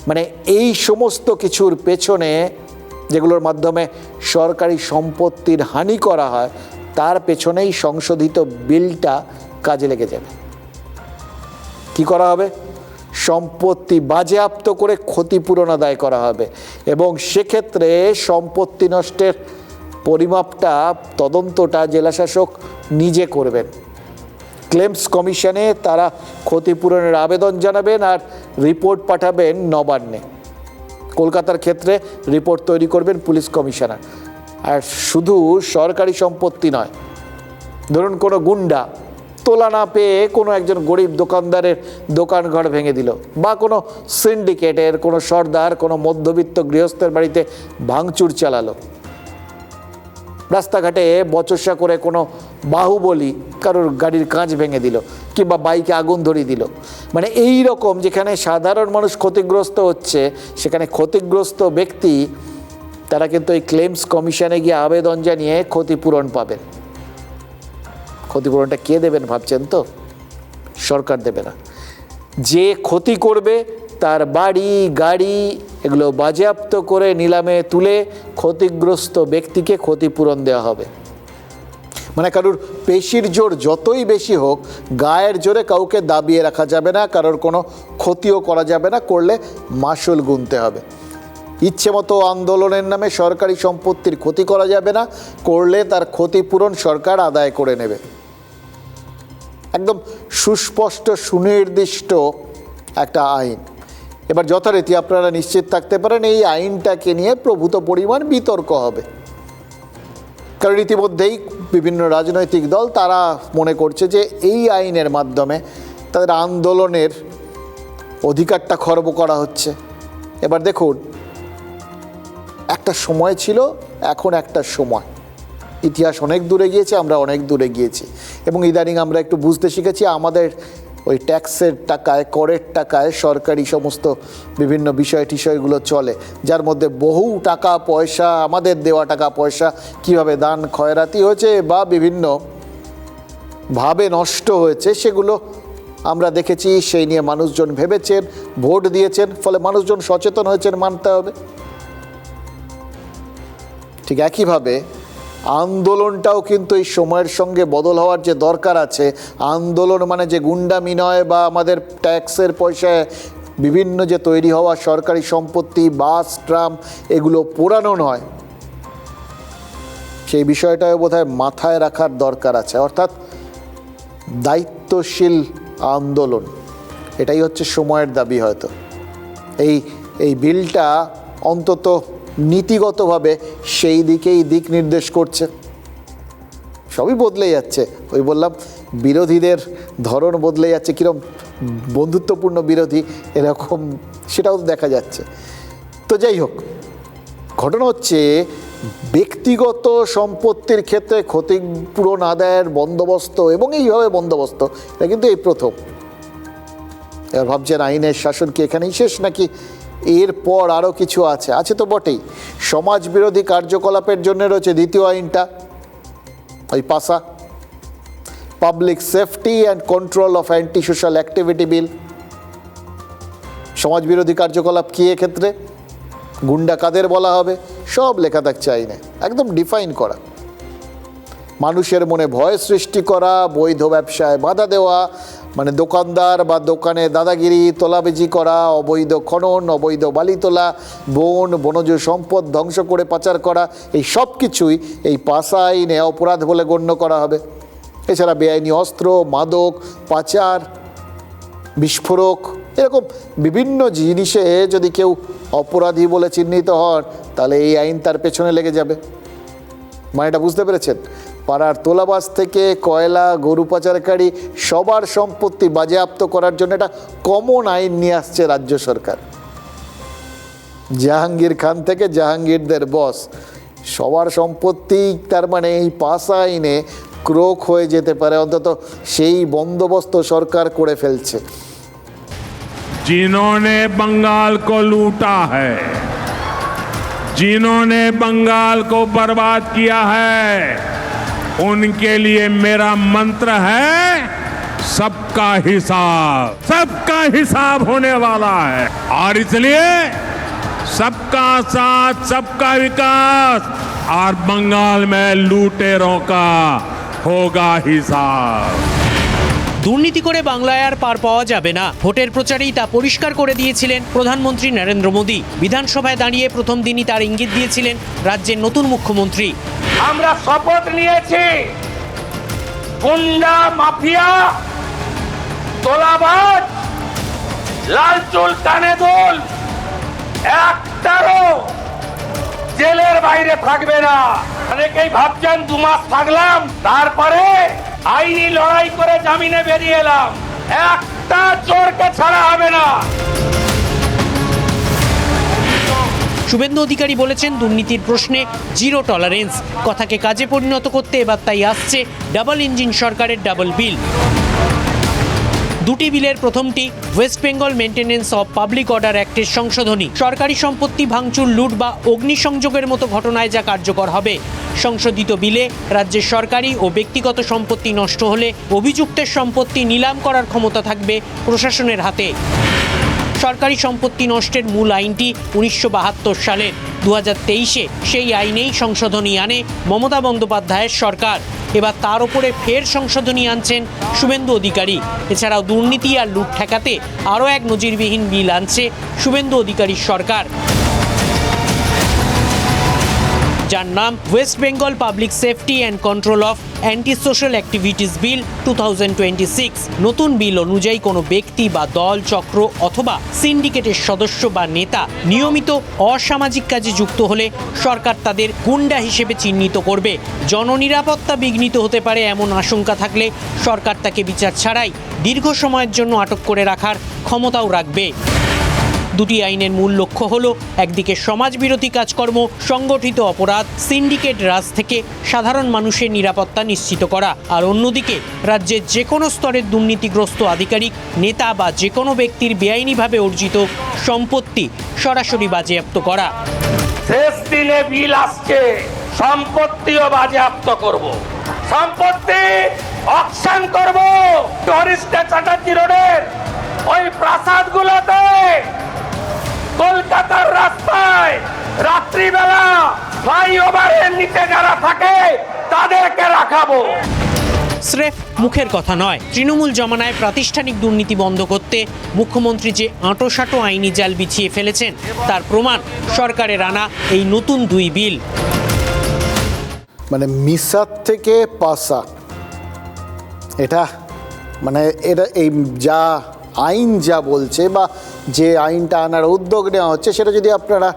মানে এই সমস্ত কিছুর পেছনে যেগুলোর মাধ্যমে সরকারি সম্পত্তির হানি করা হয়, তার পেছনেই সংশোধিত বিলটা কাজে লেগে যাবে। কি করা হবে? সম্পত্তি বাজেয়াপ্ত করে ক্ষতিপূরণ আদায় করা হবে, এবং সেক্ষেত্রে সম্পত্তি নষ্টের পরিমাপটা, তদন্তটা জেলাশাসক নিজে করবেন। ক্লেমস কমিশনে তারা ক্ষতিপূরণের আবেদন জানাবেন আর রিপোর্ট পাঠাবেন নবান্নে। কলকাতার ক্ষেত্রে রিপোর্ট তৈরি করবেন পুলিশ কমিশনার। আর শুধু সরকারি সম্পত্তি নয়, ধরুন কোনো গুন্ডা তোলা না পেয়ে কোনো একজন গরিব দোকানদারের দোকানঘর ভেঙে দিল, বা কোনো সিন্ডিকেটের কোনো সর্দার কোনো মধ্যবিত্ত গৃহস্থের বাড়িতে ভাঙচুর চালালো, রাস্তাঘাটে বচসা করে কোনো বাহুবলী কারোর গাড়ির কাঁচ ভেঙে দিল, কিংবা বাইকে আগুন ধরিয়ে দিল, মানে এই রকম যেখানে সাধারণ মানুষ ক্ষতিগ্রস্ত হচ্ছে, সেখানে ক্ষতিগ্রস্ত ব্যক্তি তারা কিন্তু এই ক্লেমস কমিশনে গিয়ে আবেদন জানিয়ে ক্ষতিপূরণ পাবেন। ক্ষতিপূরণটা কে দেবেন ভাবছেন তো? সরকার দেবে না। যে ক্ষতি করবে তার বাড়ি গাড়ি এগুলো বাজেয়াপ্ত করে নিলামে তুলে ক্ষতিগ্রস্ত ব্যক্তিকে ক্ষতিপূরণ দেওয়া হবে। মানে কারোর পেশির জোর যতই বেশি হোক, গায়ের জোরে কাউকে দাবিয়ে রাখা যাবে না, কারোর কোনো ক্ষতিও করা যাবে না, করলে মাসুল গুনতে হবে। ইচ্ছে মতো আন্দোলনের নামে সরকারি সম্পত্তির ক্ষতি করা যাবে না, করলে তার ক্ষতিপূরণ সরকার আদায় করে নেবে। একদম সুস্পষ্ট সুনির্দিষ্ট একটা আইন। এবার যথারীতি আপনারা নিশ্চিত থাকতে পারেন এই আইনটাকে নিয়ে প্রভূত পরিমাণ বিতর্ক হবে, কারণ ইতিমধ্যেই বিভিন্ন রাজনৈতিক দল তারা মনে করছে যে এই আইনের মাধ্যমে তাদের আন্দোলনের অধিকারটা খর্ব করা হচ্ছে। এবার দেখুন, একটা সময় ছিল, এখন একটা সময়। ইতিহাস অনেক দূরে গিয়েছে, আমরা অনেক দূরে গিয়েছি, এবং ইদানিং আমরা একটু বুঝতে শিখেছি আমাদের ওই ট্যাক্সের টাকায়, করের টাকায় সরকারি সমস্ত বিভিন্ন বিষয়গুলো চলে, যার মধ্যে বহু টাকা পয়সা, আমাদের দেওয়া টাকা পয়সা কীভাবে দান খয়রাতি হয়েছে বা বিভিন্নভাবে নষ্ট হয়েছে, সেগুলো আমরা দেখেছি। সেই নিয়ে মানুষজন ভেবেছেন, ভোট দিয়েছেন, ফলে মানুষজন সচেতন হয়েছেন, মানতে হবে। ঠিক একইভাবে আন্দোলনটাও কিন্তু এই সময়ের সঙ্গে বদল হওয়ার যে দরকার আছে। আন্দোলন মানে যে গুন্ডামি নয়, বা আমাদের ট্যাক্সের পয়সায় বিভিন্ন যে তৈরি হওয়া সরকারি সম্পত্তি, বাস ট্রাম এগুলো পোড়ানো নয়, সেই বিষয়টাও বোধহয় মাথায় রাখার দরকার আছে। অর্থাৎ দায়িত্বশীল আন্দোলন, এটাই হচ্ছে সময়ের দাবি। হয়তো এই বিলটা অন্তত নীতিগতভাবে সেই দিকেই দিক নির্দেশ করছে। সবই বদলে যাচ্ছে, ওই বললাম বিরোধীদের ধরন বদলে যাচ্ছে, কীরকম বন্ধুত্বপূর্ণ বিরোধী এরকম, সেটাও দেখা যাচ্ছে। তো যাই হোক, ঘটনা হচ্ছে ব্যক্তিগত সম্পত্তির ক্ষেত্রে ক্ষতিপূরণ আদায়ের বন্দোবস্ত এবং এইভাবে বন্দোবস্ত, এটা কিন্তু এই প্রথম। এবার ভাবছেন আইনের শাসন কি এখানেই শেষ, নাকি এরপর আরও কিছু আছে? আছে তো বটেই। সমাজ বিরোধী কার্যকলাপের জন্য রয়েছে দ্বিতীয় আইনটা, ওই পাসা, public safety and control of anti social activity bill. সমাজ বিরোধী কার্যকলাপ কী এক্ষেত্রে, গুন্ডা কাদের বলা হবে, সব লেখা থাকছে আইনে, একদম ডিফাইন করা। মানুষের মনে ভয় সৃষ্টি করা, বৈধ ব্যবসায় বাধা দেওয়া, মানে দোকানদার বা দোকানে দাদাগিরি, তোলাবেজি করা, অবৈধ খনন, অবৈধ বালি তোলা, বনজ সম্পদ ধ্বংস করে পাচার করা, এই সব কিছুই এই পাসা আইনে অপরাধ বলে গণ্য করা হবে। এছাড়া বেআইনি অস্ত্র, মাদক পাচার, বিস্ফোরক, এরকম বিভিন্ন জিনিসে যদি কেউ অপরাধী বলে চিহ্নিত হন, তাহলে এই আইন তার পেছনে লেগে যাবে। মানে এটা বুঝতে পেরেছেন? পাড়ার তোলাবাজ থেকে কয়লা, গরু পাচারকারী, সবার সম্পত্তি বাজেয়াপ্ত করার জন্য একটা কমন আইন নিয়ে আসছে রাজ্য সরকার। জাহাঙ্গীর খান থেকে জাহাঙ্গীরদের বস, সবার সম্পত্তি তার মানে এই পাসা আইনে ক্রোক হয়ে যেতে পারে, অন্তত সেই বন্দোবস্ত সরকার করে ফেলছে। जिन्होंने बंगाल को लूटा है, जिन्होंने बंगाल को बर्बाद किया है, उनके लिए मेरा मंत्र है सबका हिसाब होने वाला है। और इसलिए सबका साथ, सबका विकास और बंगाल में लूटेरों का होगा हिसाब। দুর্নীতি করে বাংলায় আর পার পাওয়া যাবে না, ভোটের প্রচারেই তা পরিষ্কার করে দিয়েছিলেন প্রধানমন্ত্রী নরেন্দ্র মোদী। বিধানসভায় দাঁড়িয়ে প্রথম দিনই তার ইঙ্গিত দিয়েছিলেন রাজ্যের নতুন মুখ্যমন্ত্রী। আমরা শপথ নিয়েছি, গুন্ডা, মাফিয়া, তোলাবাজ, লাল চুল কানে দুল একটারও জেলের বাইরে থাকবে না। অনেকেই ভাবছেন 2 মাস থাকলাম, তারপরে আইনি লড়াই করে জামিনে বেরিয়ে এলাম, একটা চোরকে ছাড়া হবে না। শুভেন্দু অধিকারী বলেছেন, দুর্নীতির প্রশ্নে জিরো টলারেন্স। কথাকে কাজে পরিণত করতে এবার তাই আসছে ডাবল ইঞ্জিন সরকারের ডাবল বিল। দুটি বিলের প্রথমটি West Bengal maintenance of public order অ্যাক্টের সংশোধনী। সরকারি সম্পত্তি ভাঙচুর, লুট বা অগ্নিসংযোগের মতো ঘটনায় যা কার্যকর হবে। সংশোধিত বিলে রাজ্যের সরকারি ও ব্যক্তিগত সম্পত্তি নষ্ট হলে অভিযুক্তের সম্পত্তি নিলাম করার ক্ষমতা থাকবে প্রশাসনের হাতে। সরকারি সম্পত্তি নষ্টের মূল আইনটি 1972 সালের, 2023-এ সেই আইনেই সংশোধনী আনে মমতা বন্দ্যোপাধ্যায়ের সরকার। এবার তার উপরে ফের সংশোধনী আনছেন শুভেন্দু অধিকারী। এছাড়াও দুর্নীতি আর লুট ঠেকাতে আরও এক নজিরবিহীন বিল আনছে শুভেন্দু অধিকারীর সরকার, যার নাম West Bengal public safety and control of anti social activities bill 2026। নতুন বিল অনুযায়ী কোনো ব্যক্তি বা দল, চক্র অথবা সিন্ডিকেটের সদস্য বা নেতা নিয়মিত অসামাজিক কাজে যুক্ত হলে সরকার তাদের গুন্ডা হিসেবে চিহ্নিত করবে। জননিরাপত্তা বিঘ্নিত হতে পারে এমন আশঙ্কা থাকলে সরকার তাকে বিচার ছাড়াই দীর্ঘ সময়ের জন্য আটক করে রাখার ক্ষমতাও রাখবে। দুটি আইনের মূল লক্ষ্য হলো একদিকে সমাজবিরোধী কাজকর্ম, সংগঠিত অপরাধ, সিন্ডিকেট রাজ থেকে সাধারণ মানুষের নিরাপত্তা নিশ্চিত করা, আর অন্যদিকে রাজ্যের যে কোনো স্তরের দুর্নীতিগ্রস্ত আধিকারিক, নেতা বা যে কোনো ব্যক্তির বেআইনিভাবে অর্জিত সম্পত্তি সরাসরি বাজেয়াপ্ত করা। শেষ দিনে বিল আসছে, সম্পত্তিও বাজেয়াপ্ত করব, সম্পত্তি অকশন করব। হরিষ্ঠ চ্যাটার্জি রোডের ওই প্রাসাদগুলোতে, কলকাতার রাস্তায় রাত্রিবেলা ফ্লাইওভারের নিচে যারা থাকে তাদেরকে রাখাবো। স্রেফ মুখের কথা নয়, তৃণমূল জমানায় প্রাতিষ্ঠানিক দুর্নীতি বন্ধ করতে মুখ্যমন্ত্রী যে আঁটোসাঁটো আইনি জাল বিছিয়ে ফেলেছেন তার প্রমাণ সরকারের আনা এই নতুন দুই বিল। মানে মিসার থেকে পাসা, এটা মানে এটা এই যা আইন যা বলছে বা যে আইনটা আনার উদ্যোগ নেওয়া হচ্ছে, সেটা যদি আপনারা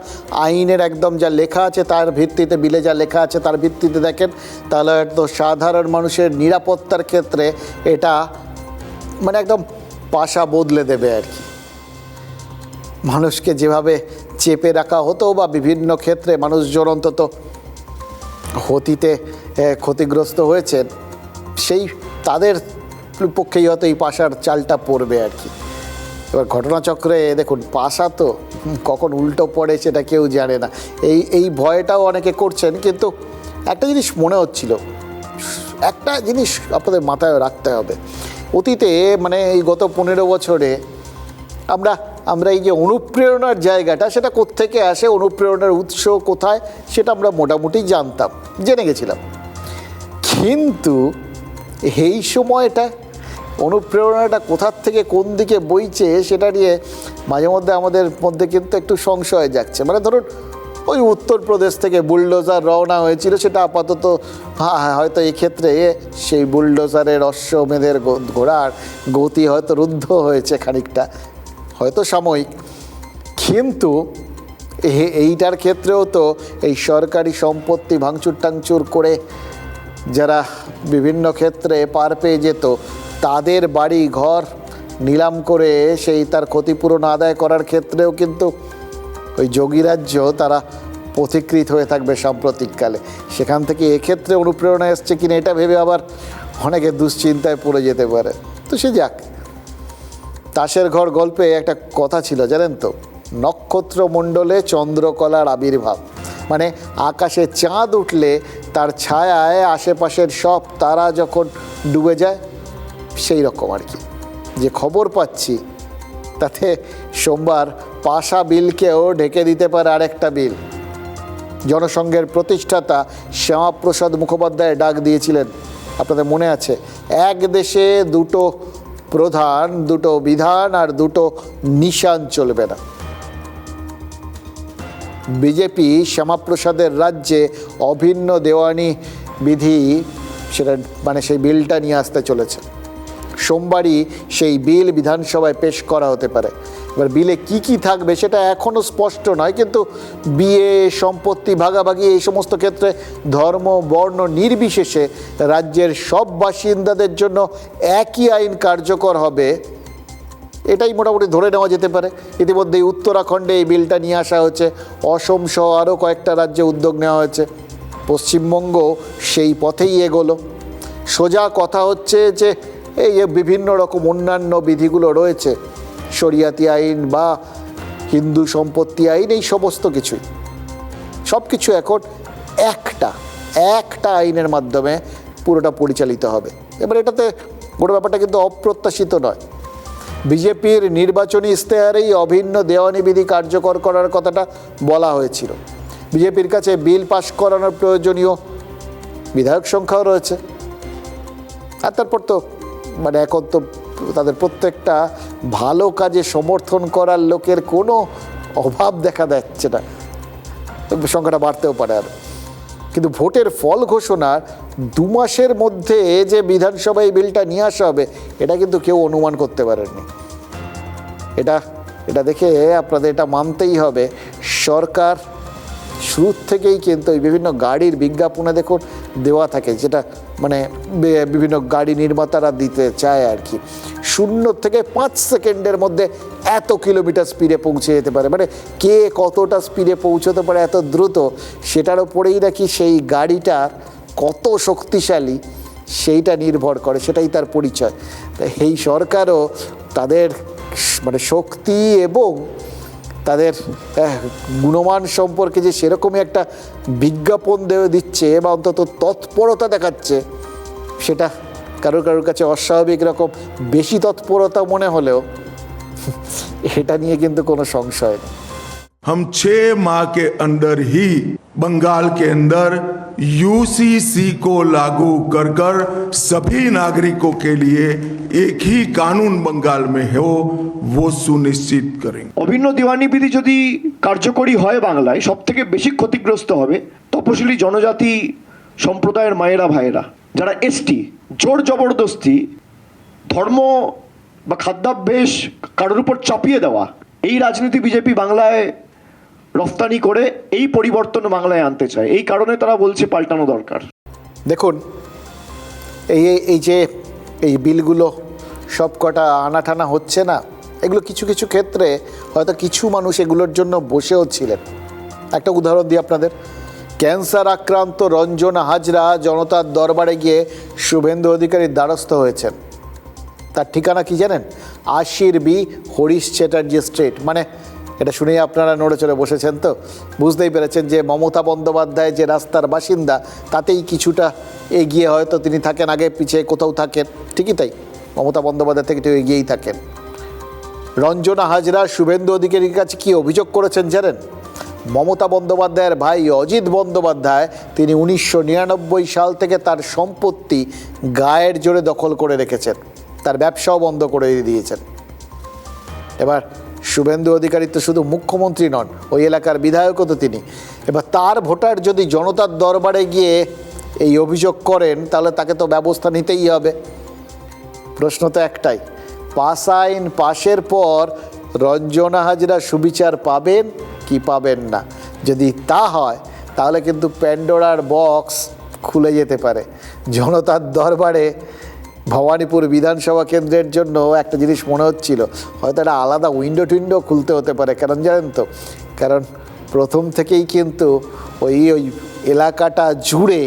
আইনের একদম যা লেখা আছে তার ভিত্তিতে, বিলে যা লেখা আছে তার ভিত্তিতে দেখেন, তাহলে হয়তো সাধারণ মানুষের নিরাপত্তার ক্ষেত্রে এটা মানে একদম পাশা বদলে দেবে আর কি। মানুষকে যেভাবে চেপে রাখা হতো বা বিভিন্ন ক্ষেত্রে মানুষজন অন্তত অতীতে ক্ষতিগ্রস্ত হয়েছেন, সেই তাদের পক্ষেই হয়তো এই পাশার চালটা পড়বে আর কি। এবার ঘটনাচক্রে দেখুন, পাশা তো কখন উল্টো পড়ে সেটা কেউ জানে না, এই ভয়টাও অনেকে করছেন। কিন্তু একটা জিনিস মনে হচ্ছিল, একটা জিনিস আপনাদের মাথায় রাখতে হবে, অতীতে মানে এই গত 15 বছরে আমরা এই যে অনুপ্রেরণার জায়গাটা, সেটা কোত্থেকে আসে, অনুপ্রেরণার উৎস কোথায়, সেটা আমরা মোটামুটি জেনে গেছিলাম। কিন্তু এই সময়টা অনুপ্রেরণাটা কোথার থেকে কোন দিকে বইছে সেটা নিয়ে মাঝে মধ্যে আমাদের মধ্যে কিন্তু একটু সংশয় যাচ্ছে। মানে ধরুন, ওই উত্তরপ্রদেশ থেকে বুলডোজার রওনা হয়েছিল, সেটা আপাতত হয়তো এক্ষেত্রে সেই বুলডোজারের অশ্বমেধের ঘোড়ার গতি হয়তো রুদ্ধ হয়েছে খানিকটা, হয়তো সাময়িক। কিন্তু এইটার ক্ষেত্রেও তো এই সরকারি সম্পত্তি ভাঙচুর টাংচুর করে যারা বিভিন্ন ক্ষেত্রে পার পেয়ে যেত, তাদের বাড়ি ঘর নিলাম করে সেই তার ক্ষতিপূরণ আদায় করার ক্ষেত্রেও কিন্তু ওই যোগীরাজ্য তারা পথিকৃত হয়ে থাকবে সাম্প্রতিককালে। সেখান থেকে এক্ষেত্রে অনুপ্রেরণা এসছে কিনা এটা ভেবে আবার অনেকে দুশ্চিন্তায় পড়ে যেতে পারে। তো সে যাক, তাসের ঘর গল্পে একটা কথা ছিল জানেন তো, নক্ষত্রমণ্ডলে চন্দ্রকলার আবির্ভাব। মানে আকাশে চাঁদ উঠলে তার ছায়ায় আশেপাশের সব তারা যখন ডুবে যায়, সেই রকম আর কি। যে খবর পাচ্ছি তাতে সোমবার পাশা বিলকেও ঢেকে দিতে পারে আরেকটা বিল। জনসংঘের প্রতিষ্ঠাতা শ্যামাপ্রসাদ মুখোপাধ্যায় ডাক দিয়েছিলেন, আপনাদের মনে আছে, এক দেশে দুটো প্রধান, দুটো বিধান আর দুটো নিশান চলবে না। বিজেপি শ্যামাপ্রসাদের রাজ্যে অভিন্ন দেওয়ানি বিধি, সেটা মানে সেই বিলটা নিয়ে আসতে চলেছে। সোমবারই সেই বিল বিধানসভায় পেশ করা হতে পারে। এবার বিলে কি কি থাকবে সেটা এখনও স্পষ্ট নয়, কিন্তু বিয়ে, সম্পত্তি ভাগাভাগি, এই সমস্ত ক্ষেত্রে ধর্ম বর্ণ নির্বিশেষে রাজ্যের সব বাসিন্দাদের জন্য একই আইন কার্যকর হবে, এটাই মোটামুটি ধরে নেওয়া যেতে পারে। ইতিমধ্যেই উত্তরাখণ্ডে এই বিলটা নিয়ে আসা হয়েছে, অসম সহ আরও কয়েকটা রাজ্যে উদ্যোগ নেওয়া হয়েছে, পশ্চিমবঙ্গ সেই পথেই এগোলো। সোজা কথা হচ্ছে যে এই যে বিভিন্ন রকম অন্যান্য বিধিগুলো রয়েছে, শরিয়াতি আইন বা হিন্দু সম্পত্তি আইন, এই সমস্ত কিছুই সব কিছু এখন একটা আইনের মাধ্যমে পুরোটা পরিচালিত হবে। এবার এটাতে গোটা ব্যাপারটা কিন্তু অপ্রত্যাশিত নয়। বিজেপির নির্বাচনী ইশতেহারেই অভিন্ন দেওয়ানি বিধি কার্যকর করার কথাটা বলা হয়েছিল। বিজেপির কাছে বিল পাশ করানোর প্রয়োজনীয় বিধায়ক সংখ্যাও রয়েছে। আর তারপর তো মানে এখন তো তাদের প্রত্যেকটা ভালো কাজে সমর্থন করার লোকের কোনো অভাব দেখা যাচ্ছে না, সংখ্যাটা বাড়তেও পারে আর। কিন্তু ভোটের ফল ঘোষণার 2 মাসের মধ্যে যে বিধানসভায় বিলটা নিয়ে আসা হবে, এটা কিন্তু কেউ অনুমান করতে পারেননি। এটা দেখে আপনাদের এটা মানতেই হবে, সরকার শুরু থেকেই কিন্তু এই বিভিন্ন গাড়ির বিজ্ঞাপনে দেখুন দেওয়া থাকে, যেটা মানে বিভিন্ন গাড়ি নির্মাতারা দিতে চায় আর কি, 0 থেকে 5 সেকেন্ডের মধ্যে এত কিলোমিটার স্পিডে পৌঁছে যেতে পারে। মানে কে কতটা স্পিডে পৌঁছতে পারে এত দ্রুত, সেটার ওপরেই নাকি সেই গাড়িটার কত শক্তিশালী সেইটা নির্ভর করে, সেটাই তার পরিচয়। তাই এই সরকারও তাদের মানে শক্তি এবং তাদের গুণমান সম্পর্কে যে সেরকমই একটা বিজ্ঞাপন দিচ্ছে বা অন্তত তৎপরতা দেখাচ্ছে, সেটা কারোর কাছে অস্বাভাবিক রকম বেশি তৎপরতা মনে হলেও এটা নিয়ে কিন্তু কোনো সংশয় নেই। हम 6 माह के अंदर ही बंगाल के अंदर यूसीसी को लागू कर कर सभी नागरिकों के लिए एक ही कानून बंगाल में हो वो सुनिश्चित करेंगे। অভিন্ন দেওয়ানি বিধি যদি কার্যকরী হয় বাংলায়, সব থেকে বেশি ক্ষতিগ্রস্ত হবে তপশিলি জনজাতি সম্প্রদায়ের মায়েরা ভাইয়েরা, যারা এসটি। জোর জবরদস্তি ধর্ম বা খাদ্যাভ্যাস কারোর উপর চাপিয়ে দেওয়া, এই রাজনীতি বিজেপি বাংলায় রফতানি করে এই পরিবর্তন বাংলায় আনতে চায়। এই কারণে তারা বলছে পাল্টানো দরকার। দেখুন, এই যে এই বিলগুলো সব কটা আনাঠানা হচ্ছে না, এগুলো কিছু কিছু ক্ষেত্রে হয়তো কিছু মানুষ এগুলোর জন্য বসেও ছিলেন। একটা উদাহরণ দিই আপনাদের, ক্যান্সার আক্রান্ত রঞ্জনা হাজরা জনতার দরবারে গিয়ে শুভেন্দু অধিকারীর দ্বারস্থ হয়েছেন। তার ঠিকানা কি জানেন? 80B Harish Chatterjee street. মানে এটা শুনেই আপনারা নড়ে চড়ে বসেছেন, তো বুঝতেই পেরেছেন যে মমতা বন্দ্যোপাধ্যায় যে রাস্তার বাসিন্দা তাতেই কিছুটা এগিয়ে হয়তো তিনি থাকেন, আগে পিছিয়ে কোথাও থাকেন, ঠিকই তাই, মমতা বন্দ্যোপাধ্যায় থেকে একটু এগিয়েই থাকেন। রঞ্জনা হাজরা শুভেন্দু অধিকারীর কাছে কি অভিযোগ করেছেন জানেন? মমতা বন্দ্যোপাধ্যায়ের ভাই অজিত বন্দ্যোপাধ্যায় তিনি 1999 সাল থেকে তার সম্পত্তি গায়ের জোরে দখল করে রেখেছেন, তার ব্যবসাও বন্ধ করে দিয়েছেন। এবার শুভেন্দু অধিকারী তো শুধু মুখ্যমন্ত্রী নন, ওই এলাকার বিধায়কও তো তিনি। এবার তার ভোটার যদি জনতার দরবারে গিয়ে এই অভিযোগ করেন তাহলে তাকে তো ব্যবস্থা নিতেই হবে। প্রশ্ন তো একটাই, পাস আইন পাশের পর রঞ্জনা হাজরা সুবিচার পাবেন কি পাবেন না? যদি তা হয় তাহলে কিন্তু প্যান্ডোরার বক্স খুলে যেতে পারে। জনতার দরবারে ভবানীপুর বিধানসভা কেন্দ্রের জন্য একটা জিনিস মনে হচ্ছিল, হয়তো একটা আলাদা উইন্ডো টুইন্ডো খুলতে হতে পারে। কারণ জানেন তো, কারণ প্রথম থেকেই কিন্তু ওই এলাকাটা জুড়ে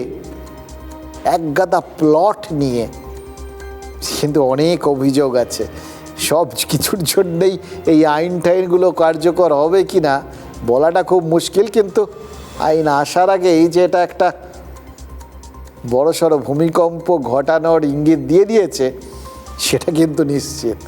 একগাদা প্লট নিয়ে কিন্তু অনেক অভিযোগ আছে। সব কিছুর জন্যেই এই আইন টাইনগুলো কার্যকর হবে কি না বলাটা খুব মুশকিল, কিন্তু আইন আসার আগেই যে এটা একটা বড়সড় ভূমিকম্প ঘটানোর ইঙ্গিত দিয়ে দিয়েছে সেটা কিন্তু নিশ্চিত।